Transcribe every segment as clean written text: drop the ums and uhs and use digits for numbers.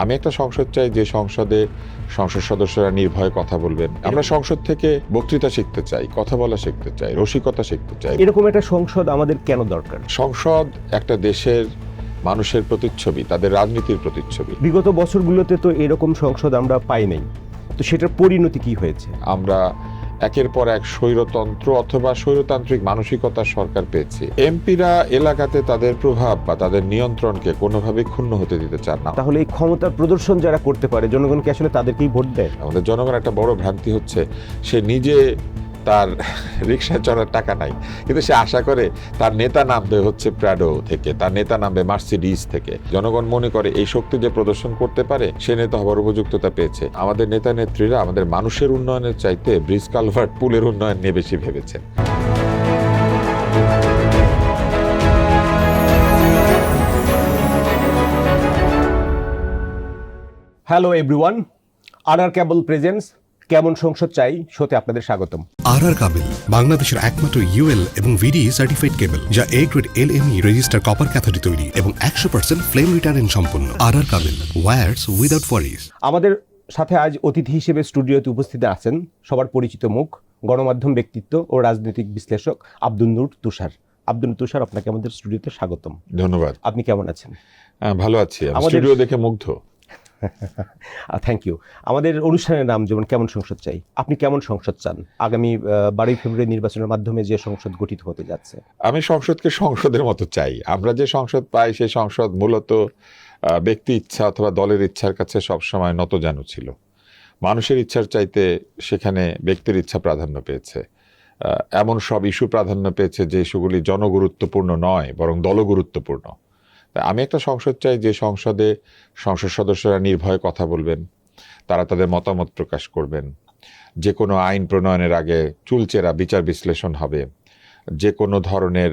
আমি একটা সংসদ চাই যে সংসদে সংসদ সদস্যরা নির্ভয়ে কথা বলবেন। আমরা সংসদ থেকে বক্তৃতা শিখতে চাই, কথা বলা শিখতে চাই, রসিকতা শিখতে চাই। এরকম একটা সংসদ আমাদের কেন দরকার? সংসদ একটা দেশের মানুষের প্রতিচ্ছবি, তাদের রাজনীতির প্রতিচ্ছবি। বিগত বছরগুলোতে তো এরকম সংসদ আমরা পাই নাই, তো সেটার পরিণতি কি হয়েছে? আমরা একের পর এক স্বৈরতন্ত্র অথবা স্বৈরতান্ত্রিক মানসিকতার সরকার পেয়েছি। এমপিরা এলাকাতে তাদের প্রভাব বা তাদের নিয়ন্ত্রণকে কোনোভাবে ক্ষুণ্ণ হতে দিতে চান না। তাহলে এই ক্ষমতার প্রদর্শন যারা করতে পারে, জনগণকে আসলে তাদেরকেই ভোট দেয়? আমাদের জনগণ একটা বড় ভ্রান্তি হচ্ছে, সে নিজে তার রিক্সায় চড়ার টাকা নাই, কিন্তু সে আশা করে তার নেতা নামবে হচ্ছে প্রাডো থেকে, তার নেতা নামবে মার্সিডিজ থেকে। জনগণ মনে করে এই শক্তি যে প্রদর্শন করতে পারে সে নেতা হবার উপযুক্ততা পেয়েছে। আমাদের নেতা নেত্রীরা আমাদের মানুষের উন্নয়নের চাইতে ব্রিজ কালভার্ট পুলের উন্নয়ন নিয়ে বেশি ভেবেছেন। হ্যালো এভরিওয়ান, আরআর কেবল প্রেজেন্টস কেমন সংসদ চাই শোতে আপনাদের স্বাগতম। আরআর কেবল বাংলাদেশের একমাত্র ইউএল এবং ভিডি সার্টিফাইড কেবল, যা A grade LME register copper ক্যাথোডে তৈরি এবং 100% ফ্লেম রিটার্ডেন্ট সম্পন্ন। RR cable, wires without worries. আমাদের সাথে আজ অতিথি হিসেবে স্টুডিওতে উপস্থিত আছেন সবার পরিচিত মুখ, গণমাধ্যম ব্যক্তিত্ব ও রাজনৈতিক বিশ্লেষক আব্দুল নূর তুষার। আব্দুল নূর তুষার, আপনাকে আমাদের স্টুডিওতে স্বাগতম। ধন্যবাদ। আপনি কেমন আছেন? ভালো আছি, স্টুডিও দেখে মুগ্ধ। Thank you. আমাদের অনুষ্ঠানের নাম যেমন কেমন সংসদ চাই, আপনি কেমন সংসদ চান আগামী 12 ফেব্রুয়ারি নির্বাচনের মাধ্যমে যে সংসদ গঠিত হতে যাচ্ছে? আমি সংসদকে সংসদের মতো চাই। আমরা যে সংসদ পাই সেই সংসদ মূলত ব্যক্তি ইচ্ছা অথবা দলের ইচ্ছার কাছে সবসময় নতজানু ছিল। মানুষের ইচ্ছার চাইতে সেখানে ব্যক্তির ইচ্ছা প্রাধান্য পেয়েছে। এমন সব ইস্যু প্রাধান্য পেয়েছে যে ইস্যুগুলি জনগুরুত্বপূর্ণ নয়, বরং দলগুরুত্বপূর্ণ। তাই আমি একটা সংসদ চাই যে সংসদে সংসদ সদস্যরা নির্ভয়ে কথা বলবেন, তারা তাদের মতামত প্রকাশ করবেন, যে কোনো আইন প্রণয়নের আগে চুলচেরা বিচার বিশ্লেষণ হবে, যে কোনো ধরনের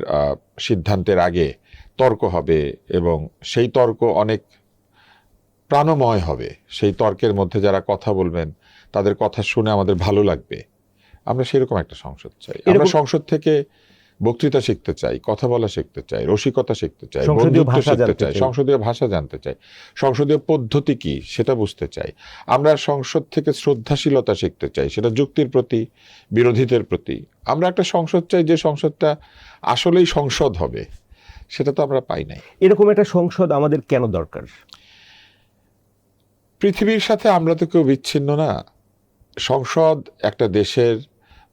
সিদ্ধান্তের আগে তর্ক হবে এবং সেই তর্ক অনেক প্রাণময় হবে। সেই তর্কের মধ্যে যারা কথা বলবেন তাদের কথা শুনে আমাদের ভালো লাগবে। আমরা সেরকম একটা সংসদ চাই। আমরা সংসদ থেকে বক্তৃতা শিখতে চাই, কথা বলা শিখতে চাই, রসিকতা শিখতে চাই, বন্ধুত্ব শিখতে চাই, সংসদীয় ভাষা জানতে চাই, সংসদীয় পদ্ধতি কি সেটা বুঝতে চাই। আমরা সংসদ থেকে শ্রদ্ধাশীলতা শিখতে চাই, সেটা যুক্তির প্রতি, বিরোধীদের প্রতি। আমরা একটা সংসদ চাই যে সংসদটা আসলেই সংসদ হবে, সেটা তো আমরা পাই নাই। এরকম একটা সংসদ আমাদের কেন দরকার? পৃথিবীর সাথে আমরা তো কেউ বিচ্ছিন্ন না। সংসদ একটা দেশের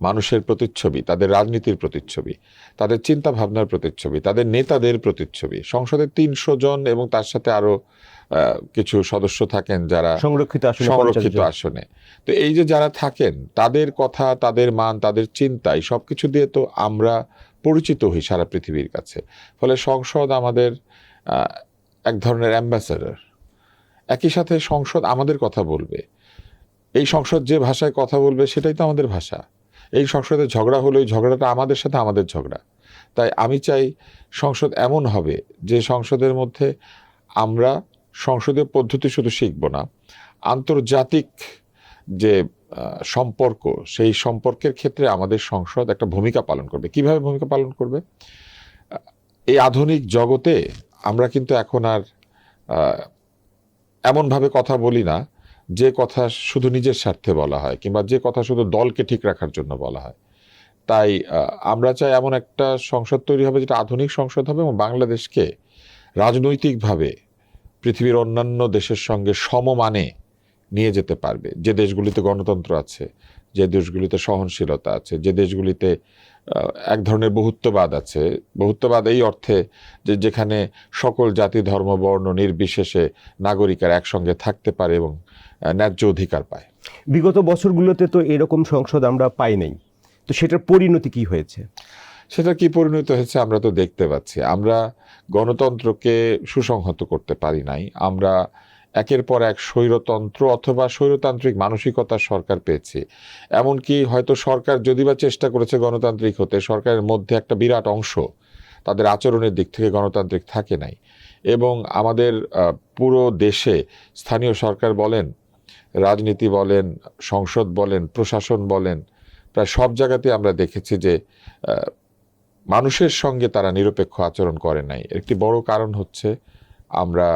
মানুষের প্রতিচ্ছবি, তাদের রাজনীতির প্রতিচ্ছবি, তাদের চিন্তা ভাবনার প্রতিচ্ছবি, তাদের নেতাদের প্রতিচ্ছবি। সংসদে 300 জন এবং তার সাথে আরো কিছু সদস্য থাকেন যারা সংরক্ষিত আসনে। তো এই যে যারা থাকেন তাদের কথা, তাদের মান, তাদের চিন্তা, এই সবকিছু দিয়ে তো আমরা পরিচিত হই সারা পৃথিবীর কাছে। ফলে সংসদ আমাদের এক ধরনের অ্যাম্বাসেডর। একই সাথে সংসদ আমাদের কথা বলবে। এই সংসদ যে ভাষায় কথা বলবে সেটাই তো আমাদের ভাষা। এই সংসদে ঝগড়া হলো, এই ঝগড়াটা আমাদের সাথে আমাদের ঝগড়া। তাই আমি চাই সংসদ এমন হবে যে সংসদের মধ্যে আমরা সংসদীয় পদ্ধতি শুধু শিখব না, আন্তর্জাতিক যে সম্পর্ক, সেই সম্পর্কের ক্ষেত্রে আমাদের সংসদ একটা ভূমিকা পালন করবে। কিভাবে ভূমিকা পালন করবে? এই আধুনিক জগতে আমরা কিন্তু এখন আর এমনভাবে কথা বলি না যে কথা শুধু নিজের স্বার্থে বলা হয় কিংবা যে কথা শুধু দলকে ঠিক রাখার জন্য বলা হয়। তাই আমরা চাই এমন একটা সংসদ তৈরি হবে যেটা আধুনিক সংসদ হবে এবং বাংলাদেশকে রাজনৈতিকভাবে পৃথিবীর অন্যান্য দেশের সঙ্গে সমমানে নিয়ে যেতে পারবে। যে দেশগুলিতে গণতন্ত্র আছে, যে দেশগুলিতে সহনশীলতা আছে, যে দেশগুলিতে এক ধরনের বহুত্ববাদ আছে। বহুত্ববাদ এই অর্থে যে যেখানে সকল জাতি, ধর্ম, বর্ণ নির্বিশেষে নাগরিকেরা একসঙ্গে থাকতে পারে এবং ন্যায্য অধিকার পায়। বিগত বছরগুলোতে তো এরকম সংসদ আমরা পাই নাই, তো সেটার পরিণতি কি হয়েছে? সেটা কি পরিণত হয়েছে আমরা তো দেখতে পাচ্ছি। আমরা গণতন্ত্রকে সুসংহত করতে পারি নাই। আমরা একের পর এক স্বৈরতন্ত্র অথবা স্বৈরতান্ত্রিক মানসিকতার সরকার পেয়েছি। এমনকি হয়তো সরকার যদি বা চেষ্টা করেছে গণতান্ত্রিক হতে, সরকারের মধ্যে একটা বিরাট অংশ তাদের আচরণের দিক থেকে গণতান্ত্রিক থাকে নাই। এবং আমাদের পুরো দেশে স্থানীয় সরকার বলেন, রাজনীতি বলেন, সংসদ বলেন, প্রশাসন বলেন, প্রায় সব জায়গাতে আমরা দেখেছি যে মানুষের সঙ্গে তারা নিরপেক্ষ আচরণ করে নাই। একটি বড় কারণ হচ্ছে আমরা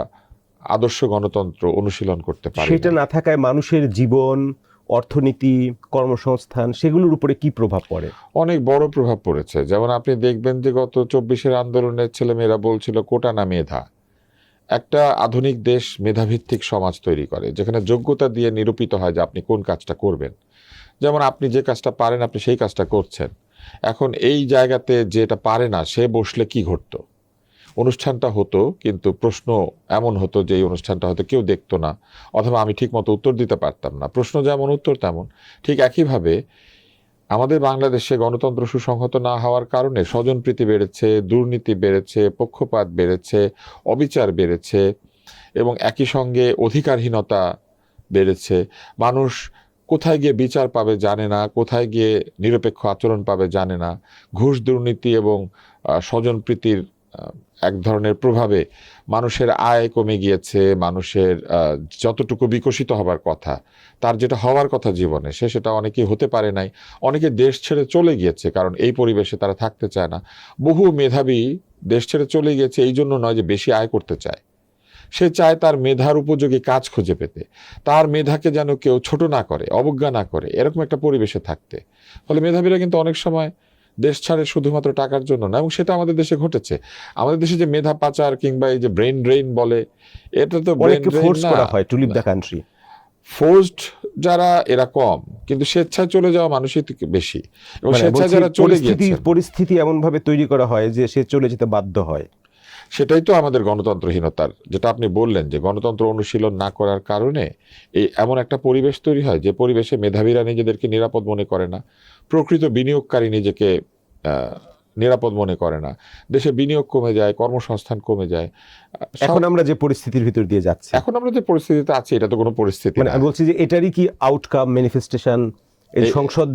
আদর্শ গণতন্ত্র অনুশীলন করতে পারি সেটা না থাকায় মানুষের জীবন, অর্থনীতি, কর্মসংস্থান সেগুলোর উপরে কি প্রভাব পড়ে? অনেক বড় প্রভাব পড়েছে। যেমন আপনি দেখবেন যে গত 24-এর আন্দোলনের ছেলেমেয়েরা বলছিল কোটা না মেধা। একটা আধুনিক দেশ মেধাভিত্তিক সমাজ তৈরি করে, যেখানে যোগ্যতা দিয়ে নিরূপিত হয় যে আপনি কোন কাজটা করবেন। যেমন আপনি যে কাজটা পারেন আপনি সেই কাজটা করছেন। এখন এই জায়গাতে যেটা পারে না সে বসলে কি ঘটতো? অনুষ্ঠানটা হতো, কিন্তু প্রশ্ন এমন হতো যে এই অনুষ্ঠানটা হয়তো কেউ দেখতো না, অথবা আমি ঠিকমতো উত্তর দিতে পারতাম না। প্রশ্ন যেমন উত্তর তেমন। ঠিক একইভাবে আমাদের বাংলাদেশে গণতন্ত্র সুসংহত না হওয়ার কারণে স্বজনপ্রীতি বেড়েছে, দুর্নীতি বেড়েছে, পক্ষপাত বেড়েছে, অবিচার বেড়েছে, এবং একই সঙ্গে অধিকারহীনতা বেড়েছে। মানুষ কোথায় গিয়ে বিচার পাবে জানে না, কোথায় গিয়ে নিরপেক্ষ আচরণ পাবে জানে না। ঘুষ, দুর্নীতি এবং স্বজনপ্রীতির এক ধরনের প্রভাবে মানুষের আয় কমে গিয়েছে। মানুষের যতটুকু বিকশিত হবার কথা, তার যেটা হওয়ার কথা জীবনে, সেটা অনেকেই হতে পারে নাই। অনেকে দেশ ছেড়ে চলে গিয়েছে কারণ এই পরিবেশে তারা থাকতে চায় না। বহু মেধাবী দেশ ছেড়ে চলে গিয়েছে এই জন্য নয় যে বেশি আয় করতে চায়, সে চায় তার মেধার উপযোগী কাজ খুঁজে পেতে, তার মেধাকে যেন কেউ ছোট না করে, অবজ্ঞা না করে, এরকম একটা পরিবেশে থাকতে। ফলে মেধাবীরা কিন্তু অনেক সময় দেশ ছাড়ে শুধুমাত্র টাকার জন্য না, এবং সেটা আমাদের দেশে ঘটেছে। আমাদের দেশে যে মেধা পাচার কিংবা এই যে ব্রেন ড্রেইন বলে, এটা তো ব্রেন অনেককে ড্রেইন ফোর্স না, করা হয় to leave the country. Forced যারা এরা কম, কিন্তু স্বেচ্ছায় চলে যাওয়া মানুষই বেশি, এবং মানে স্বেচ্ছায় বলছি, যারা চলে গিয়েছে পরিস্থিতি এমন ভাবে তৈরি করা হয় যে সে চলে যেতে বাধ্য হয়। সেটাই তো আমাদের গণতন্ত্রহীনতার, যেটা আপনি বললেন যে গণতন্ত্র অনুশীলন না করার কারণে এই এমন একটা পরিবেশ তৈরি হয় যে পরিবেশে মেধাবীরা নিজেদেরকে নিরাপদ মনে করে না, প্রকৃত বিনিয়োগকারী নিজেকে নিরাপদ মনে করে না, দেশে বিনিয়োগ কমে যায়, কর্মসংস্থান কমে যায়। এখন আমরা যে পরিস্থিতির ভিতর দিয়ে যাচ্ছি, এখন আমরা যে পরিস্থিতিতে আছি এটা তো কোনো পরিস্থিতি মানে না। আমি বলছি যে এটারই কি আউটকাম, ম্যানিফেস্টেশন এই সংসদ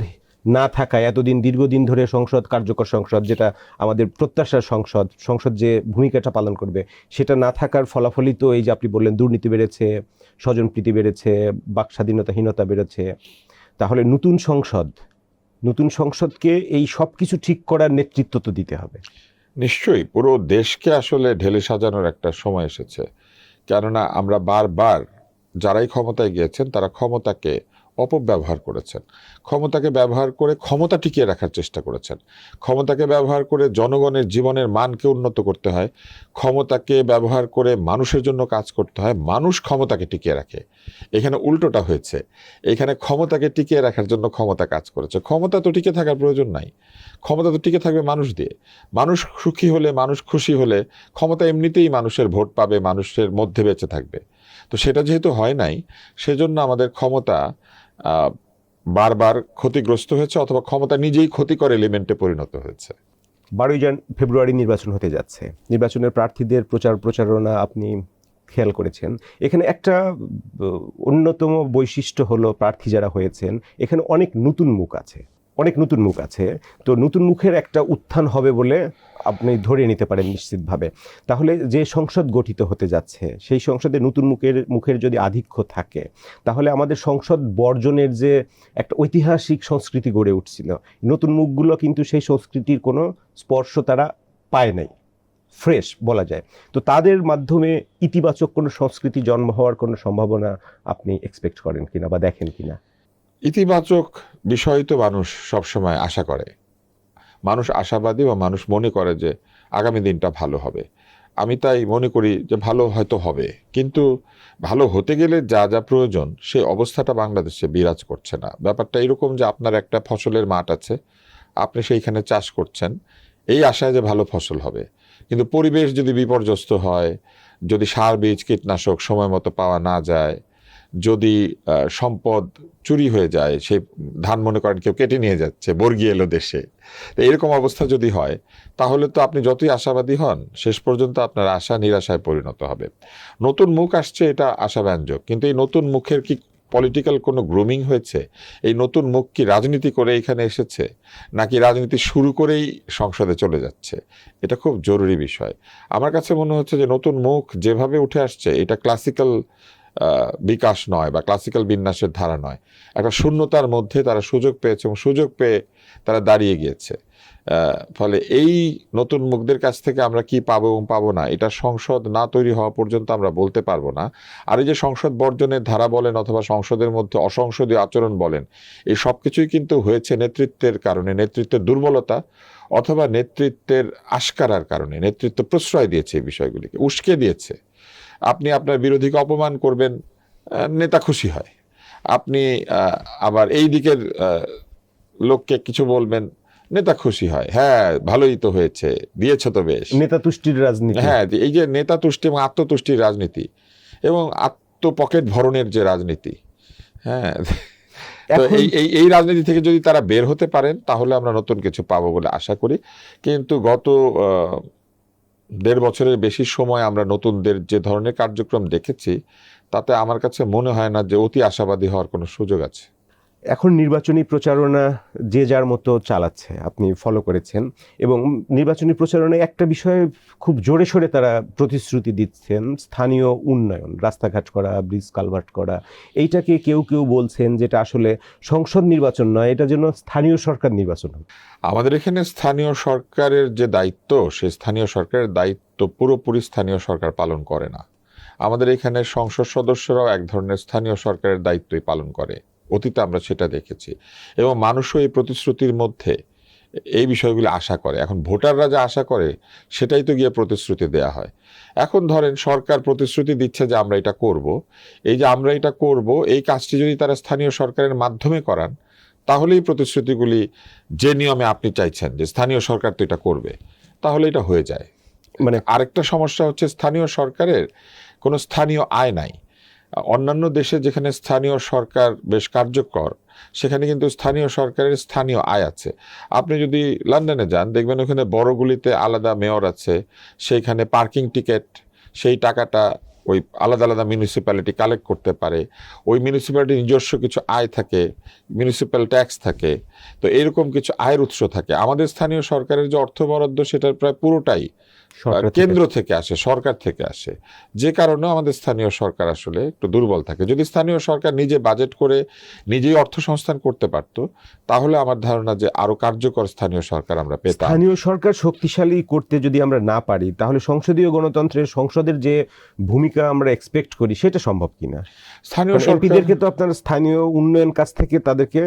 না থাকায়, এতদিন দীর্ঘদিন ধরে সংসদ, কার্যকর সংসদ, যেটা আমাদের প্রত্যাশার সংসদ, সংসদ যে ভূমিকাটা পালন করবে, সেটা না থাকার ফলাফলই তো এই যে আপনি বললেন দুর্নীতি বেড়েছে, স্বজনপ্রীতি বেড়েছে, বাক স্বাধীনতাহীনতা বেড়েছে। তাহলে নতুন সংসদকে এই সব কিছু ঠিক করার নেতৃত্ব তো দিতে হবে। নিশ্চয়ই পুরো দেশকে আসলে ঢেলে সাজানোর একটা সময় এসেছে। কেননা আমরা বারবার যারাই ক্ষমতায় গিয়েছেন তারা ক্ষমতাকে অপব্যবহার করেছেন, ক্ষমতাকে ব্যবহার করে ক্ষমতা টিকিয়ে রাখার চেষ্টা করেছেন, ক্ষমতাকে ব্যবহার করে জনগণের জীবনের মানকে উন্নত করতে হয়, ক্ষমতাকে ব্যবহার করে মানুষের জন্য কাজ করতে হয়, মানুষ ক্ষমতাকে টিকিয়ে রাখে। এখানে উল্টোটা হয়েছে, এখানে ক্ষমতাকে টিকিয়ে রাখার জন্য ক্ষমতা কাজ করেছে। ক্ষমতা তো টিকে থাকার প্রয়োজন নাই, ক্ষমতা তো টিকে থাকবে মানুষ দিয়ে। মানুষ সুখী হলে, মানুষ খুশি হলে ক্ষমতা এমনিতেই মানুষের ভোট পাবে, মানুষের মধ্যে বেঁচে থাকবে। তো সেটা যেহেতু হয় নাই, সেজন্য আমাদের ক্ষমতা বারবার ক্ষতিগ্রস্ত হয়েছে, অথবা ক্ষমতা নিজেই ক্ষতিকর এলিমেন্টে পরিণত হয়েছে। 12 ফেব্রুয়ারি নির্বাচন হতে যাচ্ছে। নির্বাচনের প্রার্থীদের প্রচারণা আপনি খেয়াল করেছেন। এখানে একটা অন্যতম বৈশিষ্ট্য হলো প্রার্থী যারা হয়েছেন, এখানে অনেক নতুন মুখ আছে। তো নতুন মুখের একটা উত্থান হবে বলে আপনি ধরে নিতে পারেন নিশ্চিতভাবে। তাহলে যে সংসদ গঠিত হতে যাচ্ছে, সেই সংসদে নতুন মুখের যদি আধিক্য থাকে, তাহলে আমাদের সংসদ বর্জনের যে একটা ঐতিহাসিক সংস্কৃতি গড়ে উঠছিল, নতুন মুখগুলো কিন্তু সেই সংস্কৃতির কোনো স্পর্শ তারা পায় নাই, ফ্রেশ বলা যায়। তো তাদের মাধ্যমে ইতিবাচক কোনো সংস্কৃতি জন্ম হওয়ার কোনো সম্ভাবনা আপনি এক্সপেক্ট করেন কিনা বা দেখেন কিনা? ইতিবাচক বিষয় তো মানুষ সবসময় আশা করে, মানুষ আশাবাদী, বা মানুষ মনে করে যে আগামী দিনটা ভালো হবে। আমি তাই মনে করি যে ভালো হয়তো হবে, কিন্তু ভালো হতে গেলে যা যা প্রয়োজন সেই অবস্থাটা বাংলাদেশে বিরাজ করছে না। ব্যাপারটা এরকম যে আপনার একটা ফসলের মাঠ আছে, আপনি সেইখানে চাষ করছেন এই আশায় যে ভালো ফসল হবে, কিন্তু পরিবেশ যদি বিপর্যস্ত হয়, যদি সার, বীজ, কীটনাশক সময় মতো পাওয়া না যায়, যদি সম্পদ চুরি হয়ে যায়, সেই ধান মনে করেন কেউ কেটে নিয়ে যাচ্ছে, বর্গি এলো দেশে, তো এরকম অবস্থা যদি হয়, তাহলে তো আপনি যতই আশাবাদী হন শেষ পর্যন্ত আপনার আশা নিরাশায় পরিণত হবে। নতুন মুখ আসছে, এটা আশাব্যঞ্জক, কিন্তু এই নতুন মুখের কি পলিটিক্যাল কোনো গ্রুমিং হয়েছে? এই নতুন মুখ কি রাজনীতি করে এখানে এসেছে, নাকি রাজনীতি শুরু করেই সংসদে চলে যাচ্ছে? এটা খুব জরুরি বিষয়। আমার কাছে মনে হচ্ছে যে নতুন মুখ যেভাবে উঠে আসছে, এটা ক্লাসিক্যাল বিকাশ নয় বা ক্লাসিক্যাল বিন্যাসের ধারা নয়, একটা শূন্যতার মধ্যে তারা সুযোগ পেয়েছে এবং সুযোগ পেয়ে তারা দাঁড়িয়ে গিয়েছে। ফলে এই নতুন মুখদের কাছ থেকে আমরা কি পাবো এবং পাবো না, এটা সংসদ না তৈরি হওয়া পর্যন্ত আমরা বলতে পারবো না। আর এই যে সংসদ বর্জনের ধারা বলেন অথবা সংসদের মধ্যে অসংসদীয় আচরণ বলেন, এই সব কিছুই কিন্তু হয়েছে নেতৃত্বের কারণে, নেতৃত্বের দুর্বলতা অথবা নেতৃত্বের আশকারার কারণে। নেতৃত্ব প্রশ্রয় দিয়েছে এই বিষয়গুলিকে, উস্কে দিয়েছে। আপনি আপনার বিরোধীকে অপমান করবেন, নেতা খুশি হয়। আপনি আবার এই দিকের লোককে কিছু বলবেন, নেতা খুশি হয়, হ্যাঁ ভালোই তো হয়েছে, দিয়েছ তো বেশ। নেতা তুষ্টির রাজনীতি, হ্যাঁ, এই যে নেতা তুষ্টি এবং আত্মতুষ্টির রাজনীতি এবং আত্মপকেট ভরণের যে রাজনীতি, হ্যাঁ, তো এই রাজনীতি থেকে যদি তারা বের হতে পারেন তাহলে আমরা নতুন কিছু পাবো বলে আশা করি। কিন্তু গত 1.5 বছরের বেশি সময় আমরা নতুনদের যে ধরনের কার্যক্রম দেখেছি, তাতে আমার কাছে মনে হয় না যে অতি আশাবাদী হওয়ার কোনো সুযোগ আছে। এখন নির্বাচনী প্রচারণা যে যার মতো চালাচ্ছে, আপনি ফলো করেছেন, এবং নির্বাচনী প্রচারণায় একটা বিষয়ে খুব জোরে সোরে তারা প্রতিশ্রুতি দিচ্ছেন, স্থানীয় উন্নয়ন, রাস্তাঘাট করা, ব্রিজ কালভার্ট করা। এইটাকে কেউ কেউ বলছেন যেটা আসলে সংসদ নির্বাচন নয়, এটা যেন স্থানীয় সরকার নির্বাচন হোক। আমাদের এখানে স্থানীয় সরকারের যে দায়িত্ব, সেই স্থানীয় সরকারের দায়িত্ব পুরোপুরি স্থানীয় সরকার পালন করে না। আমাদের এখানে সংসদ সদস্যরাও এক ধরনের স্থানীয় সরকারের দায়িত্বই পালন করে, অতীতে আমরা সেটা দেখেছি, এবং মানুষও এই প্রতিশ্রুতির মধ্যে এই বিষয়গুলি আশা করে। এখন ভোটাররা যা আশা করে সেটাই তো গিয়ে প্রতিশ্রুতি দেয়া হয়। এখন ধরেন সরকার প্রতিশ্রুতি দিচ্ছে যে আমরা এটা করব, এই যে আমরা এটা করব এই কাজটি যদি তারা স্থানীয় সরকারের মাধ্যমে করান, তাহলেই প্রতিশ্রুতিগুলি যে নিয়মে আপনি চাইছেন যে স্থানীয় সরকার তো এটা করবে, তাহলে এটা হয়ে যায়। মানে আরেকটা সমস্যা হচ্ছে স্থানীয় সরকারের কোনো স্থানীয় আয় নাই। অন্যান্য দেশে যেখানে স্থানীয় সরকার বেশ কার্যকর, সেখানে কিন্তু স্থানীয় সরকারের স্থানীয় আয় আছে। আপনি যদি লন্ডনে যান দেখবেন ওখানে বড়গুলিতে আলাদা মেয়র আছে, সেইখানে পার্কিং টিকিট, সেই টাকাটা ওই আলাদা আলাদা মিউনিসিপ্যালিটি কালেক্ট করতে পারে। ওই মিউনিসিপ্যালিটির নিজস্ব কিছু আয় থাকে, মিউনিসিপ্যাল ট্যাক্স থাকে, তো এরকম কিছু আয়ের উৎস থাকে। আমাদের স্থানীয় সরকারের যে অর্থ বরাদ্দ সেটার প্রায় পুরোটাই কেন্দ্র থেকে আসে, সরকার থেকে আসে, যে কারণে আমাদের স্থানীয় সরকার আসলে একটু দুর্বল থাকে। যদি স্থানীয় সরকার নিজে বাজেট করে নিজেই অর্থ সংস্থান করতে পারত, তাহলে আমার ধারণা যে আরো কার্যকর স্থানীয় সরকার আমরা পেতাম। স্থানীয় সরকার শক্তিশালী করতে যদি আমরা না পারি, তাহলে সংসদীয় গণতন্ত্রের সংসদের যে ভূমিকা আমরা এক্সপেক্ট করি সেটা সম্ভব কিনা? স্থানীয় এমপিদেরকে তো আপনার স্থানীয় উন্নয়ন কাজ থেকে তাদেরকে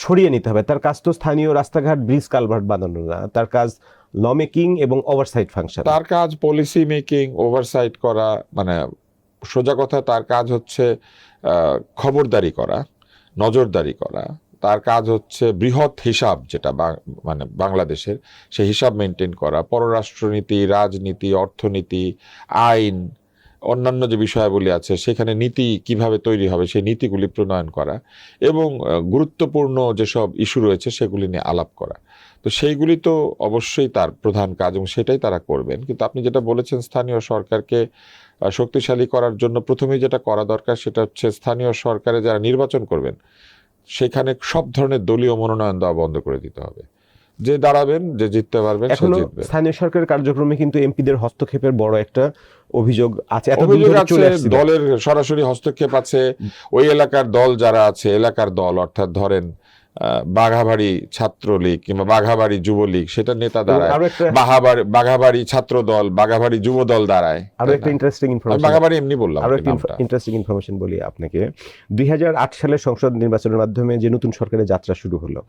সরিয়ে নিতে হবে। তার কাজ তো স্থানীয় রাস্তাঘাট, ব্রিজ কালভার্ট বানানো না, তার কাজ ল মেকিং এবং ওভারসাইট ফাংশন। তার কাজ পলিসি মেকিং, ওভারসাইট করা, মানে সোজা কথা তার কাজ হচ্ছে খবরদারি করা, নজরদারি করা। তার কাজ হচ্ছে বৃহৎ হিসাব, যেটা মানে বাংলাদেশের সেই হিসাব মেনটেন করা, পররাষ্ট্রনীতি, রাজনীতি, অর্থনীতি, আইন, অন্যান্য যে বিষয়াবলী আছে সেখানে নীতি কিভাবে তৈরি হবে সেই নীতিগুলি প্রণয়ন করা, এবং গুরুত্বপূর্ণ যেসব ইস্যু রয়েছে সেগুলি নিয়ে আলাপ করা। তো সেইগুলি তো অবশ্যই তার প্রধান কাজ এবং সেটাই তারা করবেন। কিন্তু আপনি যেটা বলেছেন স্থানীয় সরকারকে শক্তিশালী করার জন্য প্রথমেই যেটা করা দরকার সেটা হচ্ছে স্থানীয় সরকারে যারা নির্বাচন করবেন সেখানে সব ধরনের দলীয় মনোনয়ন দেওয়া বন্ধ করে দিতে হবে। যে দাঁড়াবেন, যে জিততে পারবেন সে জিতবে। স্থানীয় সরকারের কার্যক্রমে কিন্তু এমপিদের হস্তক্ষেপের বড় একটা অভিযোগ আছে। অভিযোগ আছে, দলের সরাসরি হস্তক্ষেপ আছে। ওই এলাকার দল যারা আছে, এলাকার দল অর্থাৎ ধরেন বাঘাবাড়ি ছাত্রলীগ কিংবা বাঘাবাড়ি যুবলীগ, সেটা নেতা দাঁড়ায়, বাঘাবাড়ি ছাত্র দল, বাঘাবাড়ি যুব দল দাঁড়ায়। আরো একটা ইন্টারেস্টিং ইনফরমেশন, বাঘাবাড়ি এমনি বললাম, আরো একটা ইন্টারেস্টিং ইনফরমেশন বলি আপনাকে। 2008 সালে সংসদ নির্বাচনের মাধ্যমে যে নতুন সরকারের যাত্রা শুরু হলো,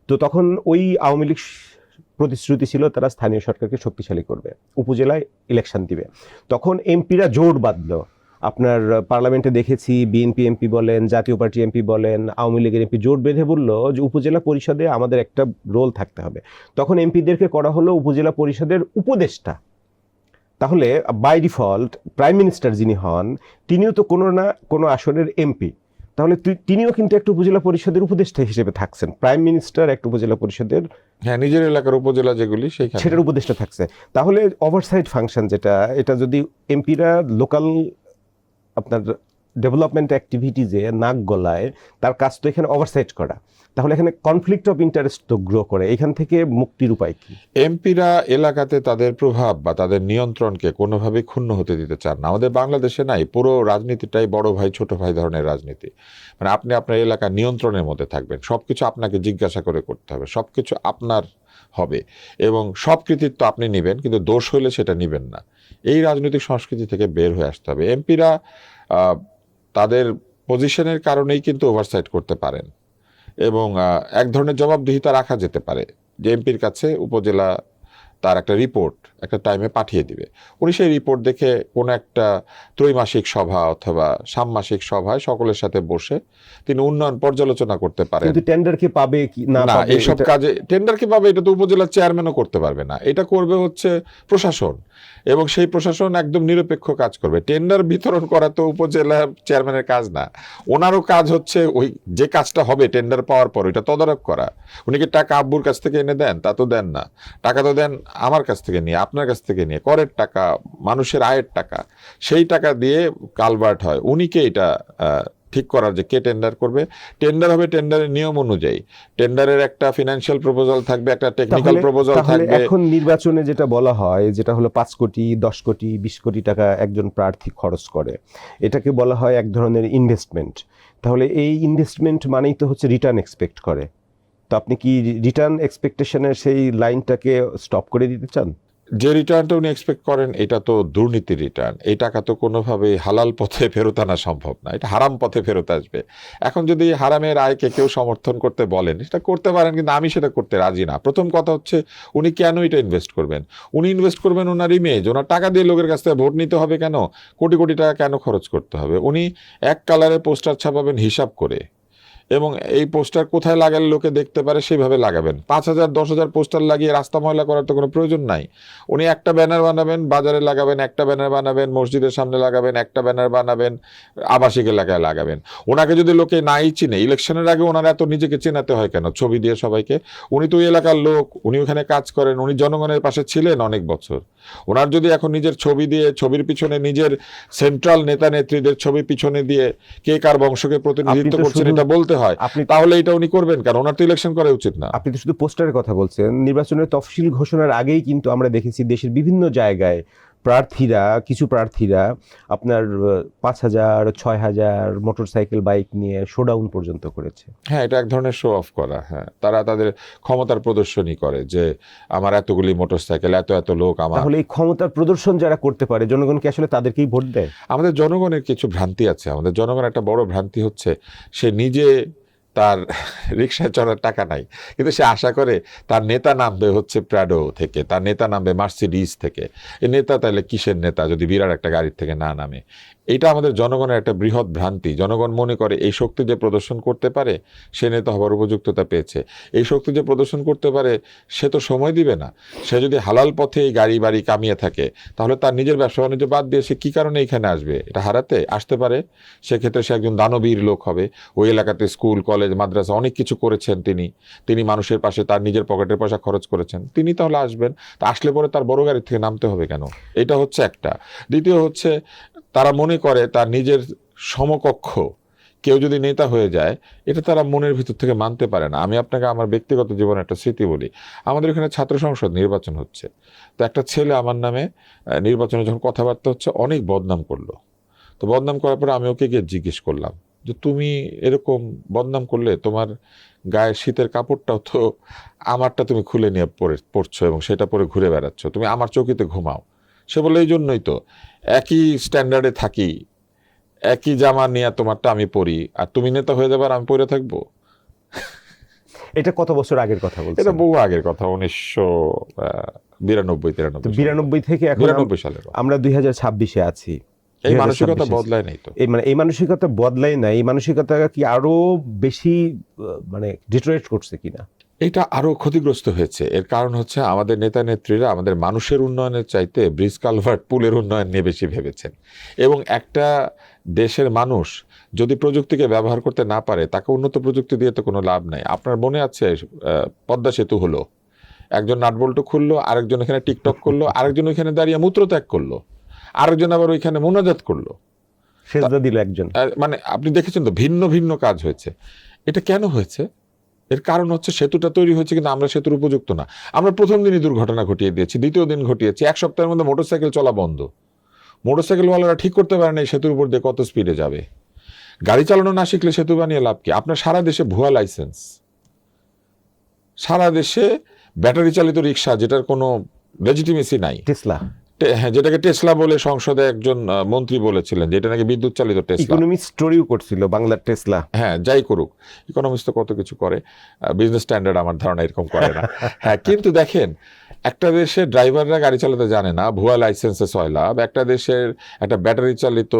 তো তখন ওই আওয়ামী লীগ প্রতিশ্রুতি ছিল তারা স্থানীয় সরকারকে শক্তিশালী করবে, উপজেলায় ইলেকশন দিবে। তখন এমপিরা জোট বাঁধলো। আপনার পার্লামেন্টে দেখেছি বিএনপি এমপি বলেন, জাতীয় পার্টি এমপি বলেন, আওয়ামী লীগের এমপি জোট বেঁধে বলল যে উপজেলা পরিষদে আমাদের একটা রোল থাকতে হবে। তখন এমপিদেরকে করা হলো উপজেলা পরিষদের উপদেষ্টা। তাহলে বাই ডিফল্ট প্রাইম মিনিস্টার যিনি হন তিনিও তো কোনো না কোনো আসনের এমপি, তাহলে তিনিও কিন্তু একটা উপজেলা পরিষদের উপদেষ্টা হিসেবে থাকছেন। প্রাইম মিনিস্টার একটা উপজেলা পরিষদের, হ্যাঁ, নিজের এলাকার উপজেলা যেগুলি সেটার উপদেষ্টা থাকছে। তাহলে ওভারসাইট ফাংশন যেটা, এটা যদি এমপিরা লোকাল আপনার ডেভেলপমেন্ট অ্যাক্টিভিটিজে নাক গলায়, তার কাজ তো এখানে ওভারসাইট করা। তাহলে এখানে কনফ্লিক্ট অফ ইন্টারেস্ট তো গ্রো করে, এখান থেকে মুক্তির উপায় কি? এমপিরা এলাকাতে তাদের প্রভাব বা তাদের নিয়ন্ত্রণকে কোনোভাবে ক্ষুণ্ণ হতে দিতে চান না। আমাদের বাংলাদেশে নাই, পুরো রাজনীতিটাই বড় ভাই ছোট ভাই ধরনের রাজনীতি। মানে আপনি আপনার এলাকা নিয়ন্ত্রণের মধ্যে থাকবেন, সবকিছু আপনাকে জিজ্ঞাসা করে করতে হবে, সবকিছু আপনার হবে এবং সব কৃতিত্ব আপনি নেবেন, কিন্তু দোষ হইলে সেটা নেবেন না। এই রাজনৈতিক সংস্কৃতি থেকে বের হয়ে আসতে হবে। এমপিরা তাদের পজিশনের কারণেই কিন্তু ওভারসাইট করতে পারেন এবং এক ধরনের জবাবদিহিতা রাখা যেতে পারে যে এমপির কাছে উপজেলা তার একটা রিপোর্ট একটা টাইমে পাঠিয়ে দিবে, উনি সেই রিপোর্ট দেখে কোনো একটা ত্রৈমাসিক সভা অথবা সামমাসিক সভায় সকলের সাথে বসে তিনি উন্নয়ন পর্যালোচনা করতে পারেন। কিন্তু টেন্ডার কে পাবে কি না না, পাবে, এইসব কাজে টেন্ডার কি পাবে এটা তো উপজেলার চেয়ারম্যানও করতে পারবে না, এটা করবে হচ্ছে প্রশাসন, এবং সেই প্রশাসন একদম নিরপেক্ষ কাজ করবে। টেন্ডার বিতরণ করা তো উপজেলা চেয়ারম্যানের কাজ না, ওনারও কাজ হচ্ছে ওই যে কাজটা হবে টেন্ডার পাওয়ার পর ওইটা তদারক করা। উনি কি টাকা আব্বুর কাছ থেকে এনে দেন? তা তো দেন না, টাকা তো দেন আমার কাছ থেকে নিয়ে, আপনার কাছ থেকে নিয়ে, করের টাকা, মানুষের আয়ের টাকা, সেই টাকা দিয়ে কালভার্ট হয়। উনি কে এটা ঠিক করার যে কে টেন্ডার করবে? টেন্ডার হবে টেন্ডারের নিয়ম অনুযায়ী, টেন্ডারের একটা ফিনান্সিয়াল প্রপোজাল থাকবে, একটা টেকনিক্যাল প্রপোজাল তাহলে থাকবে। এখন নির্বাচনে যেটা বলা হয়, যেটা হলো 5 কোটি 10 কোটি 20 কোটি টাকা একজন প্রার্থী খরচ করে, এটাকে বলা হয় এক ধরনের ইনভেস্টমেন্ট। তাহলে এই ইনভেস্টমেন্ট মানেই তো হচ্ছে রিটার্ন এক্সপেক্ট করে। তো আপনি কি রিটার্ন এক্সপেকটেশনের সেই লাইনটাকে স্টপ করে দিতে চান? যে রিটার্নটা উনি এক্সপেক্ট করেন এটা তো দুর্নীতি রিটার্ন, এই টাকা তো কোনোভাবেই হালাল পথে ফেরত আনা সম্ভব না, এটা হারাম পথে ফেরত আসবে। এখন যদি হারামের আয়কে কেউ সমর্থন করতে বলেন সেটা করতে পারেন, কিন্তু আমি সেটা করতে রাজি না। প্রথম কথা হচ্ছে উনি কেন এটা ইনভেস্ট করবেন? উনি ইনভেস্ট করবেন ওনার ইমেজ, ওনার টাকা দিয়ে লোকের কাছ থেকে ভোট নিতে হবে কেন? কোটি কোটি টাকা কেন খরচ করতে হবে? উনি এক কালারের পোস্টার ছাপাবেন হিসাব করে, এবং এই পোস্টার কোথায় লাগালে লোকে দেখতে পারে সেইভাবে লাগাবেন। 5,000 10,000 পোস্টার লাগিয়ে রাস্তা ময়লা করার তো কোনো প্রয়োজন নাই। উনি একটা ব্যানার বানাবেন বাজারে লাগাবেন, একটা ব্যানার বানাবেন মসজিদের সামনে লাগাবেন, একটা ব্যানার বানাবেন আবাসিক এলাকায় লাগাবেন। ওনাকে যদি লোকে নাই চিনে, ইলেকশনের আগে ওনারা এত নিজেকে চেনাতে হয় কেন ছবি দিয়ে সবাইকে? উনি তো ওই এলাকার লোক, উনি ওখানে কাজ করেন, উনি জনগণের পাশে ছিলেন অনেক বছর। ওনার যদি এখন নিজের ছবি দিয়ে, ছবির পিছনে নিজের সেন্ট্রাল নেতা নেত্রীদের ছবি পিছনে দিয়ে কে কার বংশকে প্রতিনিধিত্ব করছেন এটা বলতে হয়, তাহলে এটা উনি করবেন কেন? ওনার তো ইলেকশন করা উচিত না। আপনি তো শুধু পোস্টারের কথা বলছেন। নির্বাচনের তফসিল ঘোষণার আগেই কিন্তু আমরা দেখেছি দেশের বিভিন্ন জায়গায় কিছু প্রার্থীরা আপনার 5,000 6,000 মোটরসাইকেল বাইক নিয়ে শোডাউন পর্যন্ত করেছে। হ্যাঁ, এটা এক ধরনের শো অফ করা। হ্যাঁ, তারা তাদের ক্ষমতার প্রদর্শনী করে যে আমার এতগুলি মোটরসাইকেল, এত এত লোক আমার। তাহলে এই ক্ষমতার প্রদর্শন যারা করতে পারে, জনগণ কি আসলে তাদেরকেই ভোট দেয়? আমাদের জনগণের কিছু ভ্রান্তি আছে। আমাদের জনগণ একটা বড় ভ্রান্তি হচ্ছে সে নিজে তার রিক্সায় চড়ার টাকা নাই, কিন্তু সে আশা করে তার নেতা নামবে হচ্ছে প্রাডো থেকে, তার নেতা নামবে মার্সিডিজ থেকে। এই নেতা তাহলে কিসের নেতা যদি বিরাট একটা গাড়ির থেকে না নামে? এটা আমাদের জনগণের একটা বৃহৎ ভ্রান্তি। জনগণ মনে করে এই শক্তি যে প্রদর্শন করতে পারে সে নেতা হবার উপযুক্ততা পেয়েছে। এই শক্তি যে প্রদর্শন করতে পারে সে তো সময় দিবে না। সে যদি হালাল পথে এই গাড়ি বাড়ি কামিয়ে থাকে তাহলে তার নিজের ব্যবসা বাণিজ্য বাদ দিয়ে সে কী কারণে এখানে আসবে? এটা হারাতে আসতে পারে। সেক্ষেত্রে সে একজন দানবীর লোক হবে। ওই এলাকাতে স্কুল কলেজ মাদ্রাসা অনেক কিছু করেছেন তিনি মানুষের পাশে তার নিজের পকেটের পয়সা খরচ করেছেন, তিনি তাহলে আসবেন। তা আসলে পরে তার বড় গাড়ি থেকে নামতে হবে কেন? এটা হচ্ছে একটা। দ্বিতীয় হচ্ছে তারা মনে করে তার নিজের সমকক্ষ কেউ যদি নেতা হয়ে যায় এটা তারা মনের ভিতর থেকে মানতে পারে না। আমি আপনাকে আমার ব্যক্তিগত জীবনে একটা স্মৃতি বলি। আমাদের এখানে ছাত্র সংসদ নির্বাচন হচ্ছে, তো একটা ছেলে আমার নামে নির্বাচনে যখন কথাবার্তা হচ্ছে অনেক বদনাম করলো। তো বদনাম করার পরে আমি ওকে গিয়ে জিজ্ঞেস করলাম যে তুমি এরকম বদনাম করলে তোমার গায়ের শীতের কাপড়টাও তো আমারটা তুমি খুলে নিয়ে পড়ছো এবং সেটা পরে ঘুরে বেড়াচ্ছ, তুমি আমার চৌকিতে ঘুমাও। সে বলে এই জন্যই তো, একই স্ট্যান্ডার্ডে থাকি, একই জামা নিয়ে তোমারটা আমি পরি, আর তুমি নেতা হয়ে যাবে আর আমি পরে থাকবো। এটা কত বছর আগের কথা বলছেন? এটা বহু আগের কথা, 1992-93 থেকে এখন 92 সালের কথা। আমরা 2026-এ আছি। এই মানসিকতা বদলায় নাই তো। এই মানসিকতা বদলায় না। এই মানসিকতা কি আরো বেশি ডিটোরেট করছে কিনা? এটা আরো ক্ষতিগ্রস্ত হয়েছে। এর কারণ হচ্ছে আমাদের নেতা নেত্রীরা আমাদের মানুষের উন্নয়নের চাইতে ব্রিজ কালভার্ট পুলের উন্নয়ন নিয়ে বেশি ভেবেছেন। এবং একটা দেশের মানুষ যদি প্রযুক্তিকে ব্যবহার করতে না পারে তাকে উন্নত প্রযুক্তি দিয়ে তো কোনো লাভ নাই। আপনার মনে আছে পদ্মা সেতু হলো, একজন নাটবল্টু খুললো, আরেকজন এখানে টিকটক করলো, আরেকজন ওইখানে দাঁড়িয়ে মূত্রত্যাগ করলো, আরেকজন আবার ওইখানে মোনাজাত করলো। সেজদা দিল একজন। মানে আপনি দেখেছেন তো ভিন্ন ভিন্ন কাজ হয়েছে। এটা কেন হয়েছে? এর কারণ হচ্ছে সেতুটা তৈরি হয়েছে কিন্তু আমরা সেতুর উপযুক্ত না। আমরা প্রথম দিনই দুর্ঘটনা ঘটিয়ে দিয়েছি, দ্বিতীয় দিন ঘটিয়েছি, এক সপ্তাহের মধ্যে মোটরসাইকেল চলা বন্ধ। মোটরসাইকেলওয়ালারা ঠিক করতে পারে না এই সেতুর উপর দিয়ে কত স্পিডে যাবে। গাড়ি চালানো না শিখলে সেতু বানিয়ে লাভ কি? আপনার সারা দেশে ভুয়া লাইসেন্স, সারা দেশে ব্যাটারি চালিত রিক্সা যেটার কোনো লেজিটিমেসি নাই, টেসলা, হ্যাঁ, যেটাকে টেসলা বলে সংসদে একজন মন্ত্রী বলেছিলেন যে এটা নাকি বিদ্যুৎ চালিত টেসলা। ইকোনমিস্ট স্টোরিও করছিল বাংলার টেসলা। হ্যাঁ, যাই করুক, ইকোনমিস্ট তো কত কিছু করে, বিজনেস স্ট্যান্ডার্ড আমার ধারণা এরকম করে না। হ্যাঁ, কিন্তু দেখেন একটা দেশের ড্রাইভাররা গাড়ি চালাতে জানে না, ভুয়া লাইসেন্সে সয়লাভ। একটা দেশের একটা ব্যাটারি চালিত